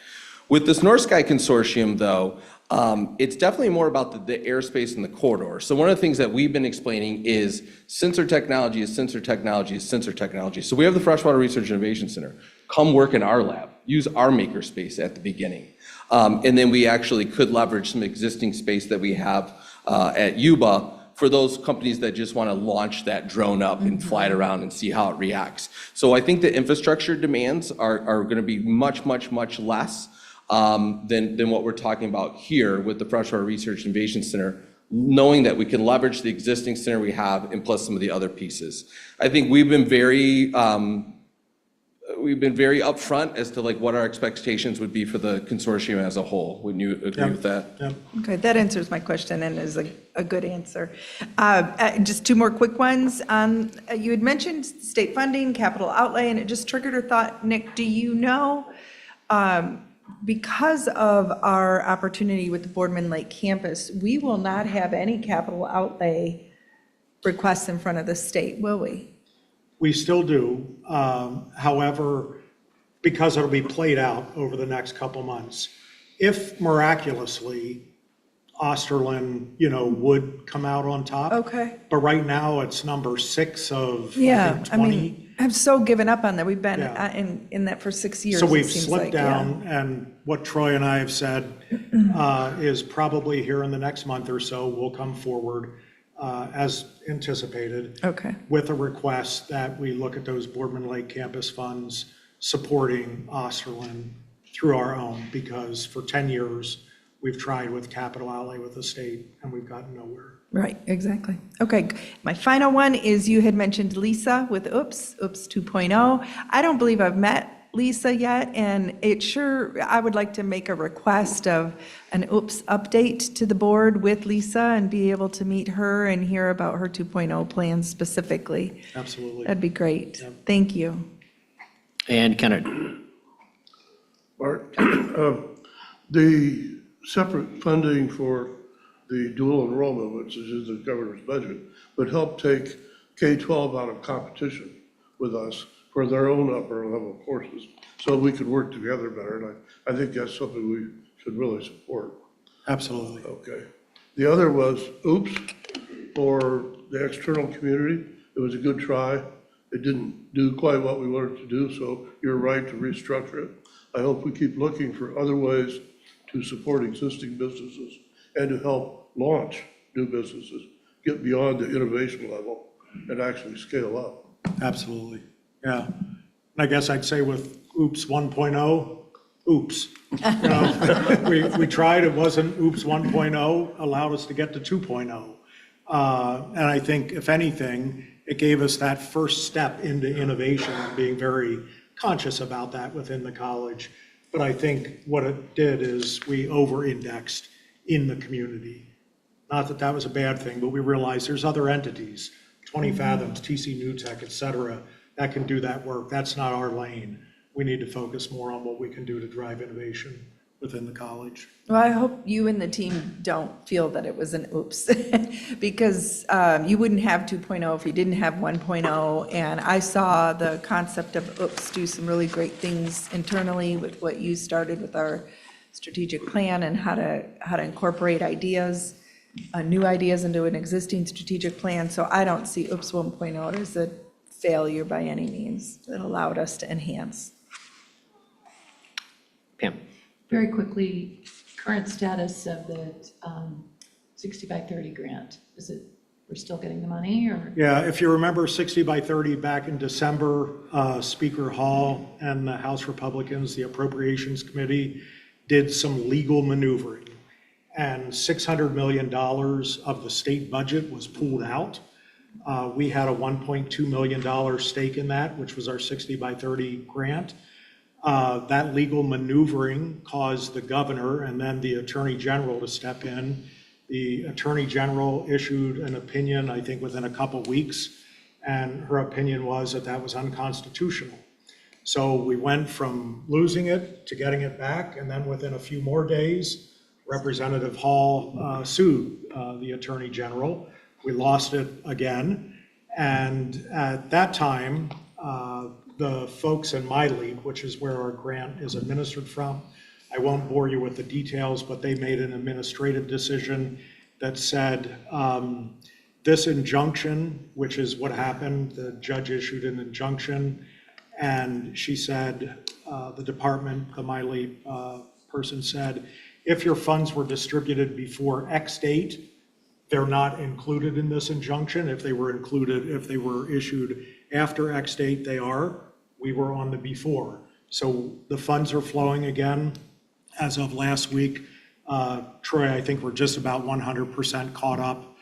With this North Sky Consortium, though, it's definitely more about the airspace and the corridor. So one of the things that we've been explaining is sensor technology is sensor technology is sensor technology. So we have the Freshwater Research Innovation Center. Come work in our lab. Use our makerspace at the beginning. And then we actually could leverage some existing space that we have at Yuba for those companies that just want to launch that drone up and fly it around and see how it reacts. So I think the infrastructure demands are going to be much, much, much less than what we're talking about here with the Freshwater Research Innovation Center, knowing that we can leverage the existing center we have and plus some of the other pieces. I think we've been very upfront as to like what our expectations would be for the consortium as a whole. Wouldn't you agree with that?
Yeah.
Okay, that answers my question and is a good answer. Just two more quick ones. You had mentioned state funding, capital outlay, and it just triggered a thought. Nick, do you know, because of our opportunity with the Boardman Lake campus, we will not have any capital outlay requests in front of the state, will we?
We still do. However, because it'll be played out over the next couple months, if miraculously Osterlin, would come out on top.
Okay.
But right now, it's number 6 of, I
Yeah,
think,
I
20.
mean, I've so given up on that. We've been
Yeah.
in that for 6 years.
So
it
we've
seems
slipped
like, yeah.
down, and what Troy and I have said is probably here in the next month or so, we'll come forward as anticipated.
Okay.
With a request that we look at those Boardman Lake campus funds supporting Osterlin through our own, because for 10 years, we've tried with capital outlay with the state, and we've gotten nowhere.
Right, exactly. Okay, my final one is you had mentioned Lisa with Oops 2.0. I don't believe I've met Lisa yet, and I would like to make a request of an Oops update to the board with Lisa and be able to meet her and hear about her 2.0 plans specifically.
Absolutely.
That'd be great.
Yep.
Thank you.
And Kennard.
Mark, the separate funding for the dual enrollment, which is in the governor's budget, would help take K-12 out of competition with us for their own upper level courses, so we could work together better, and I think that's something we should really support.
Absolutely.
Okay. The other was Oops for the external community. It was a good try. It didn't do quite what we wanted to do, so you're right to restructure it. I hope we keep looking for other ways to support existing businesses and to help launch new businesses, get beyond the innovation level and actually scale up.
Absolutely. Yeah. And I guess I'd say with Oops 1.0, oops. We tried, it wasn't Oops 1.0, allowed us to get to 2.0. And I think if anything, it gave us that first step into innovation and being very conscious about that within the college. But I think what it did is we over-indexed in the community. Not that that was a bad thing, but we realized there's other entities, 20 Fathoms, TC New Tech, et cetera, that can do that work. That's not our lane. We need to focus more on what we can do to drive innovation within the college.
Well, I hope you and the team don't feel that it was an oops, because you wouldn't have 2.0 if you didn't have 1.0. And I saw the concept of oops do some really great things internally with what you started with our strategic plan and how to incorporate ideas, new ideas into an existing strategic plan. So I don't see oops 1.0 as a failure by any means. It allowed us to enhance.
Pam.
Very quickly, current status of the 60 by 30 grant. Is it we're still getting the money, or?
Yeah, if you remember 60 by 30 back in December, Speaker Hall and the House Republicans, the Appropriations Committee, did some legal maneuvering. And $600 million of the state budget was pulled out. We had a $1.2 million stake in that, which was our 60 by 30 grant. That legal maneuvering caused the governor and then the attorney general to step in. The attorney general issued an opinion, I think within a couple weeks, and her opinion was that that was unconstitutional. So we went from losing it to getting it back, and then within a few more days, Representative Hall sued the attorney general. We lost it again, and at that time, the folks in my league, which is where our grant is administered from, I won't bore you with the details, but they made an administrative decision that said this injunction, which is what happened, the judge issued an injunction, and she said, the department, the Miley person said, if your funds were distributed before X date, they're not included in this injunction. If they were included, if they were issued after X date, they are. We were on the before. So the funds are flowing again. As of last week, Troy, I think we're just about 100% caught up.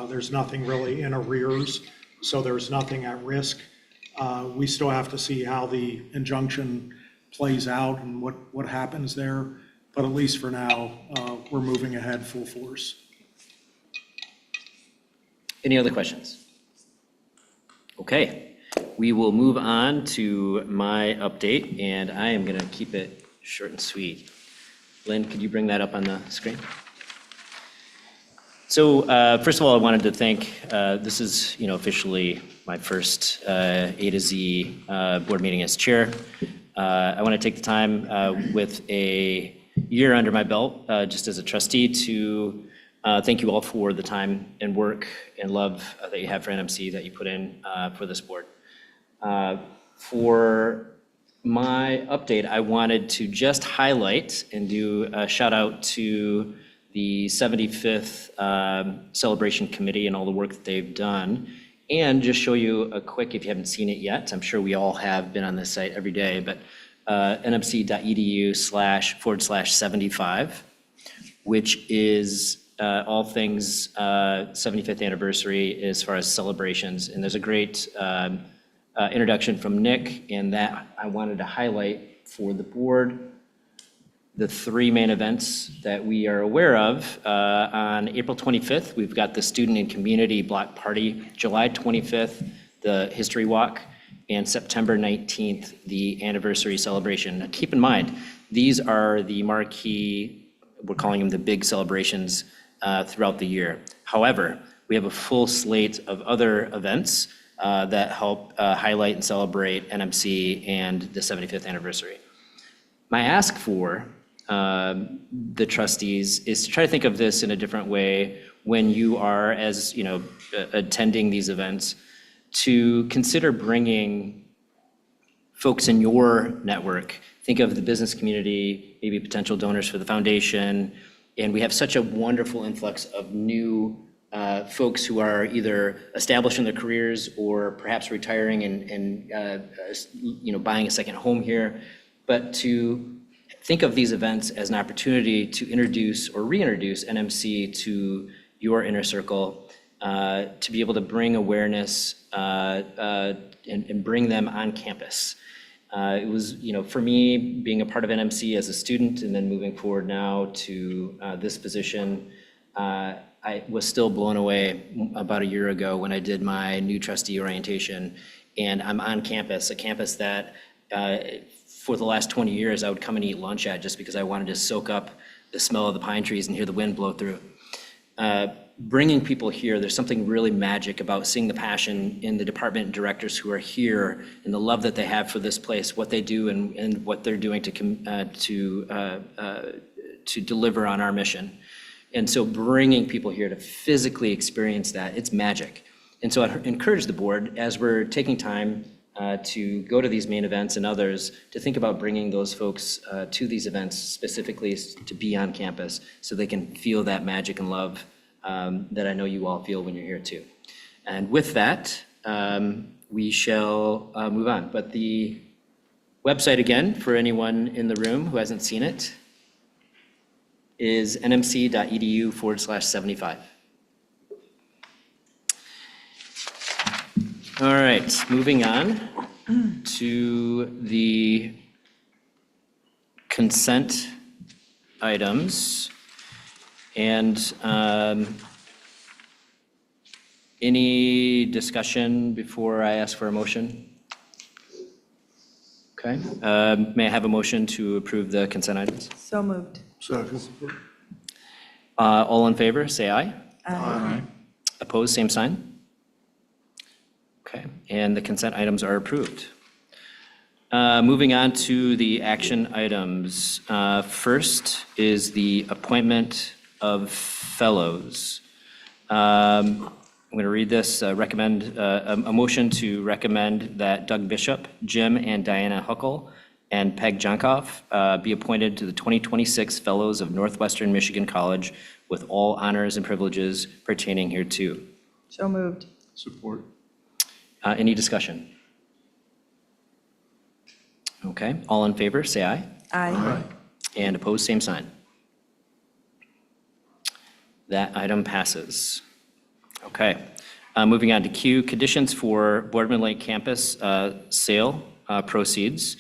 There's nothing really in arrears, so there's nothing at risk. We still have to see how the injunction plays out and what happens there. But at least for now, we're moving ahead full force.
Any other questions? Okay, we will move on to my update, and I am going to keep it short and sweet. Lynn, could you bring that up on the screen? So first of all, I wanted to thank, this is officially my first A to Z board meeting as chair. I want to take the time with a year under my belt, just as a trustee, to thank you all for the time and work and love that you have for NMC, that you put in for this board. For my update, I wanted to just highlight and do a shout out to the 75th Celebration Committee and all the work that they've done, and just show you a quick, if you haven't seen it yet, I'm sure we all have been on this site every day, but nmc.edu//75, which is all things 75th anniversary as far as celebrations. And there's a great introduction from Nick, and that I wanted to highlight for the board the three main events that we are aware of. On April 25th, we've got the Student and Community Block Party. July 25th, the History Walk. And September 19th, the anniversary celebration. Now, keep in mind, these are the marquee, we're calling them the big celebrations throughout the year. However, we have a full slate of other events that help highlight and celebrate NMC and the 75th anniversary. My ask for the trustees is to try to think of this in a different way when you are, as attending these events, to consider bringing folks in your network. Think of the business community, maybe potential donors for the foundation. And we have such a wonderful influx of new folks who are either established in their careers or perhaps retiring and buying a second home here. But to think of these events as an opportunity to introduce or reintroduce NMC to your inner circle, to be able to bring awareness and bring them on campus. It was, for me, being a part of NMC as a student and then moving forward now to this position, I was still blown away about a year ago when I did my new trustee orientation, and I'm on campus, a campus that for the last 20 years I would come and eat lunch at just because I wanted to soak up the smell of the pine trees and hear the wind blow through. Bringing people here, there's something really magic about seeing the passion in the department directors who are here and the love that they have for this place, what they do and what they're doing to deliver on our mission. And so bringing people here to physically experience that, it's magic. And so I encourage the board, as we're taking time to go to these main events and others, to think about bringing those folks to these events specifically to be on campus so they can feel that magic and love that I know you all feel when you're here too. And with that, we shall move on. But the website again, for anyone in the room who hasn't seen it, is nmc.edu/75. All right, moving on to the consent items. And any discussion before I ask for a motion? Okay, may I have a motion to approve the consent items?
So moved.
Second.
All in favor, say aye.
Aye.
Opposed, same sign. Okay, and the consent items are approved. Moving on to the action items. First is the appointment of fellows. I'm going to read this, recommend, a motion to recommend that Doug Bishop, Jim and Diana Huckle, and Peg Jonkoff be appointed to the 2026 Fellows of Northwestern Michigan College with all honors and privileges pertaining hereto.
So moved.
Support.
Any discussion? Okay, all in favor, say aye.
Aye.
And opposed, same sign. That item passes. Okay, moving on to Q, conditions for Boardman Lake campus sale proceeds.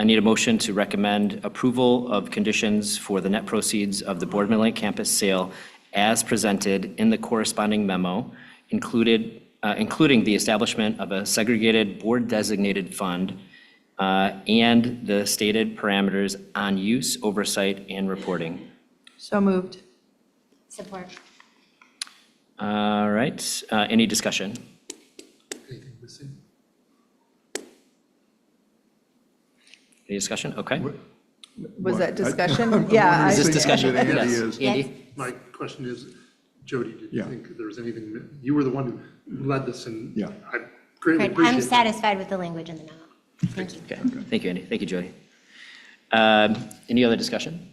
I need a motion to recommend approval of conditions for the net proceeds of the Boardman Lake campus sale as presented in the corresponding memo, including the establishment of a segregated board-designated fund and the stated parameters on use, oversight, and reporting.
So moved.
Support.
All right, any discussion?
Anything missing?
Any discussion? Okay.
Was that
I'm
discussion?
wondering
Yeah.
Is this
if
discussion?
Andy
Yes.
is-
Andy?
My question is, Jody, did you
Yeah.
think there was anything, you were the one who led this, and
Yeah.
I greatly
Right,
appreciate
I'm
that.
satisfied with the language in the memo. Thank you.
Okay, thank you, Andy. Thank you, Jody. Any other discussion?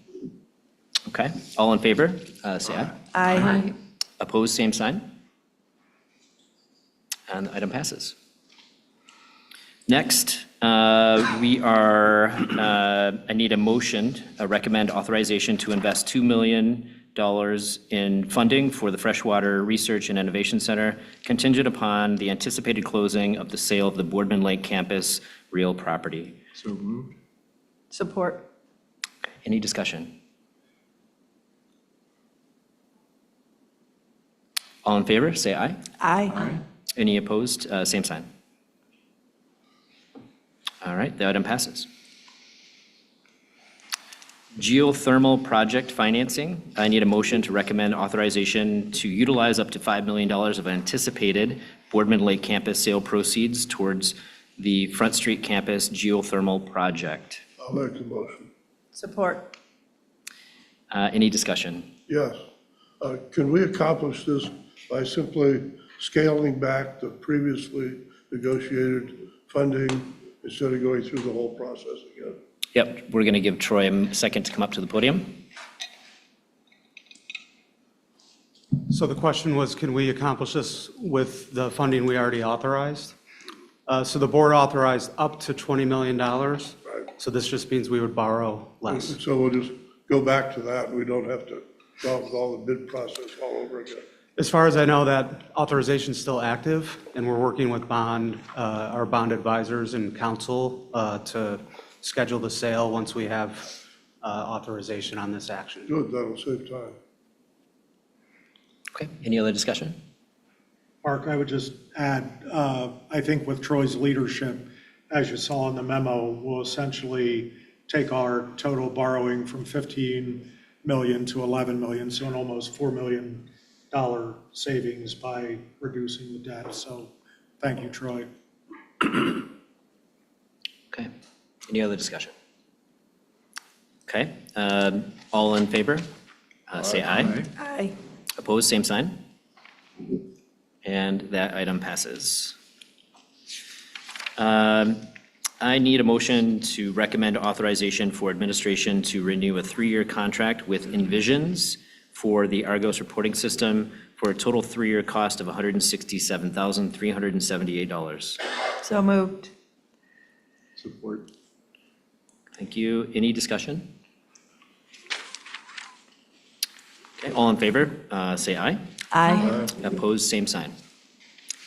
Okay, all in favor, say aye.
Aye.
Opposed, same sign. And the item passes. Next, I need a motion, recommend authorization to invest $2 million in funding for the Freshwater Research and Innovation Center, contingent upon the anticipated closing of the sale of the Boardman Lake campus real property.
So moved.
Support.
Any discussion? All in favor, say aye.
Aye.
Any opposed, same sign. All right, the item passes. Geothermal project financing. I need a motion to recommend authorization to utilize up to $5 million of anticipated Boardman Lake campus sale proceeds towards the Front Street campus geothermal project.
I'll make the motion.
Support.
Any discussion?
Yes. Can we accomplish this by simply scaling back the previously negotiated funding instead of going through the whole process again?
Yep, we're going to give Troy a second to come up to the podium.
So the question was, can we accomplish this with the funding we already authorized? So the board authorized up to $20 million. So this just means we would borrow less.
So we'll just go back to that, and we don't have to go with all the bid process all over again.
As far as I know, that authorization is still active, and we're working with our bond advisors and counsel to schedule the sale once we have authorization on this action.
Good, that'll save time.
Okay, any other discussion?
Mark, I would just add, I think with Troy's leadership, as you saw in the memo, we'll essentially take our total borrowing from 15 million to 11 million, so an almost $4 million savings by reducing the debt. So thank you, Troy.
Okay, any other discussion? Okay, all in favor, say aye.
Aye.
Opposed, same sign. And that item passes. I need a motion to recommend authorization for administration to renew a 3-year contract with Envisions for the Argos reporting system for a total 3-year cost of $167,378.
So moved.
Support.
Thank you. Any discussion? Okay, all in favor, say aye.
Aye.
Opposed, same sign.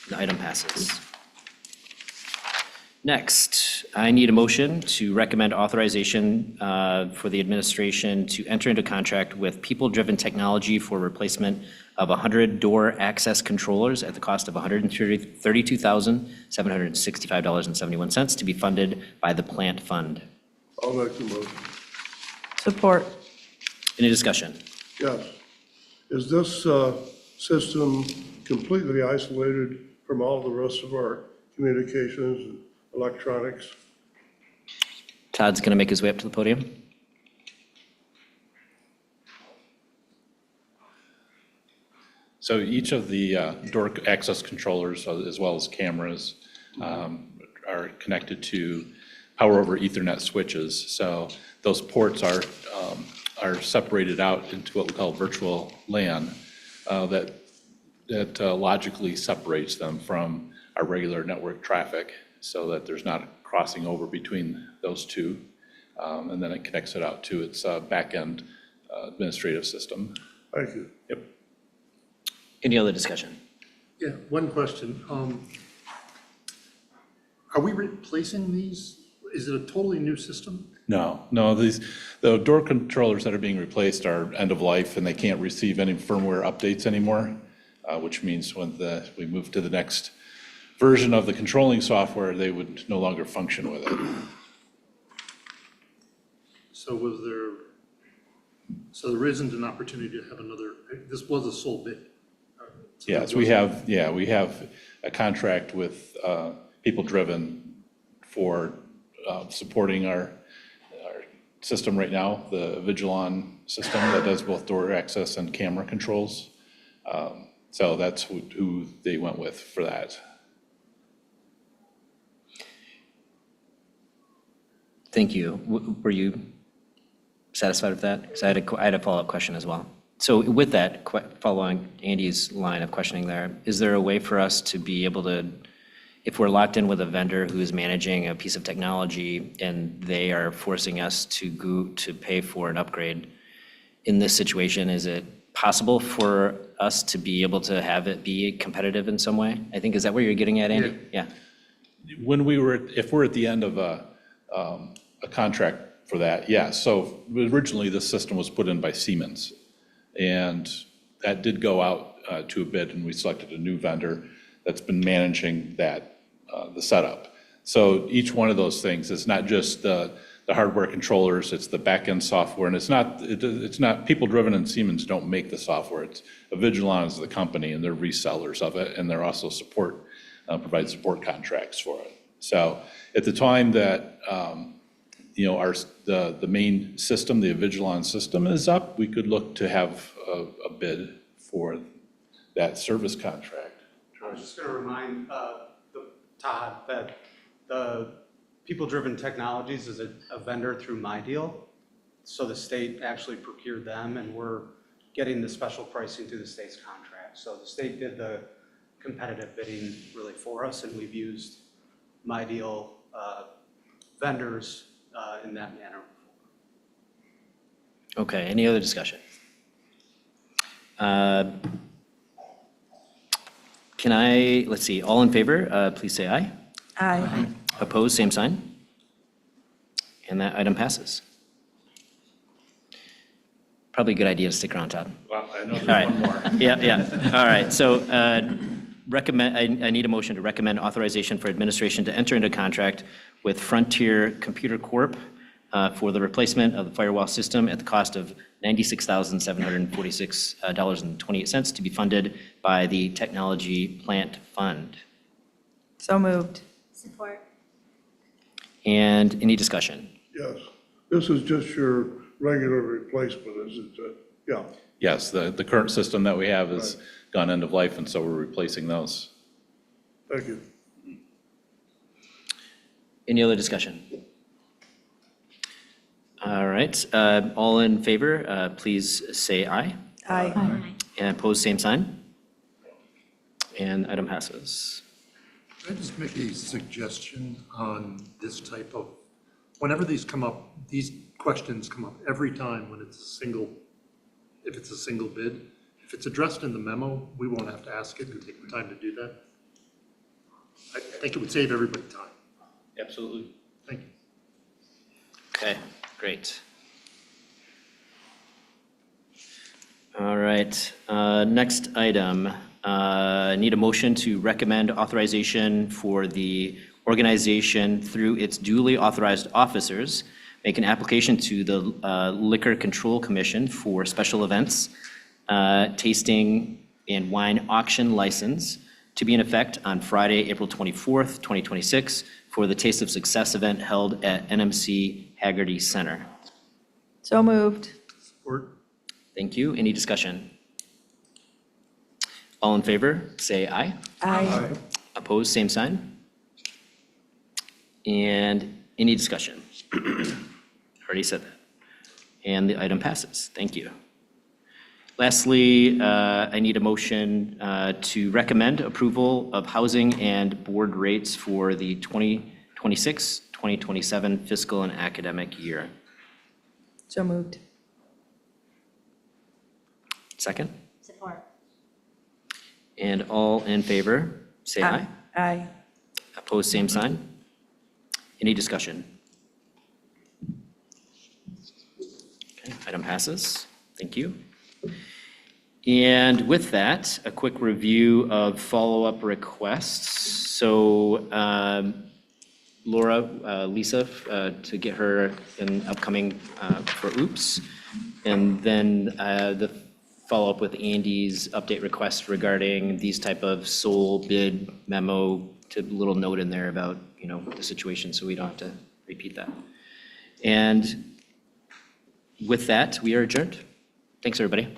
The item passes. Next, I need a motion to recommend authorization for the administration to enter into contract with People Driven Technology for replacement of 100 door access controllers at the cost of $132,765.71 to be funded by the plant fund.
I'll make the motion.
Support.
Any discussion?
Yes. Is this system completely isolated from all the rest of our communications and electronics?
Todd's going to make his way up to the podium.
So each of the door access controllers, as well as cameras, are connected to power over Ethernet switches. So those ports are separated out into what we call virtual LAN that logically separates them from our regular network traffic so that there's not crossing over between those two. And then it connects it out to its back-end administrative system.
Thank you.
Yep.
Any other discussion?
Yeah, one question. Are we replacing these? Is it a totally new system?
No, the door controllers that are being replaced are end of life and they can't receive any firmware updates anymore, which means when we move to the next version of the controlling software, they would no longer function with it.
So there isn't an opportunity to have another, this was a sole bid. So
Yes,
there
we
wasn't-
we have a contract with People Driven for supporting our system right now, the Vigilon system that does both door access and camera controls. So that's who they went with for that.
Thank you. Were you satisfied with that? Because I had a follow-up question as well. So with that, following Andy's line of questioning there, is there a way for us to be able to, if we're locked in with a vendor who is managing a piece of technology and they are forcing us to pay for an upgrade, in this situation, is it possible for us to be able to have it be competitive in some way? I think, is that where you're getting at, Andy? Yeah.
If we're at the end of a contract for that, yeah. So originally, this system was put in by Siemens, and that did go out to a bid, and we selected a new vendor that's been managing that, the setup. So each one of those things, it's not just the hardware controllers, it's the back-end software, and it's not People Driven and Siemens don't make the software. It's Vigilon is the company, and they're resellers of it, and they're also provide support contracts for it. So at the time that the main system, the Vigilon system is up, we could look to have a bid for that service contract.
I was just going to remind Todd that the People Driven Technologies is a vendor through MyDeal. So the state actually procured them, and we're getting the special pricing through the state's contract. So the state did the competitive bidding really for us, and we've used MyDeal vendors in that manner.
Okay, any other discussion? Let's see, all in favor, please say aye.
Aye.
Opposed, same sign. And that item passes. Probably a good idea to stick around, Todd.
Well, I know
All right.
there's one more.
Yeah. All right, so I need a motion to recommend authorization for administration to enter into contract with Frontier Computer Corp. For the replacement of the firewall system at the cost of $96,746.28 to be funded by the Technology Plant Fund.
So moved.
Support.
And any discussion?
Yes. This is just your regular replacement, is it? Yeah.
Yes, the current system that we have has gone end of life, and so we're replacing those.
Thank you.
Any other discussion? All right, all in favor, please say aye.
Aye.
And opposed, same sign. And item passes.
Can I just make a suggestion on this type of, whenever these come up, these questions come up every time when it's a single, if it's a single bid. If it's addressed in the memo, we won't have to ask it and take the time to do that. I think it would save everybody time.
Absolutely.
Thank you.
Okay, great. All right, next item, need a motion to recommend authorization for the organization through its duly authorized officers, make an application to the Liquor Control Commission for special events, tasting and wine auction license to be in effect on Friday, April 24th, 2026, for the Taste of Success event held at NMC Haggerty Center.
So moved.
Support.
Thank you. Any discussion? All in favor, say aye.
Aye.
Opposed, same sign. And any discussion? Already said that. And the item passes. Thank you. Lastly, I need a motion to recommend approval of housing and board rates for the 2026, 2027 fiscal and academic year.
So moved.
Second?
Support.
And all in favor, say aye.
Aye.
Opposed, same sign. Any discussion? Okay, item passes. Thank you. And with that, a quick review of follow-up requests. So Laura, Lisa, to get her in upcoming for OOPS. And then the follow-up with Andy's update request regarding these type of sole bid memo, to a little note in there about, the situation, so we don't have to repeat that. And with that, we are adjourned. Thanks, everybody.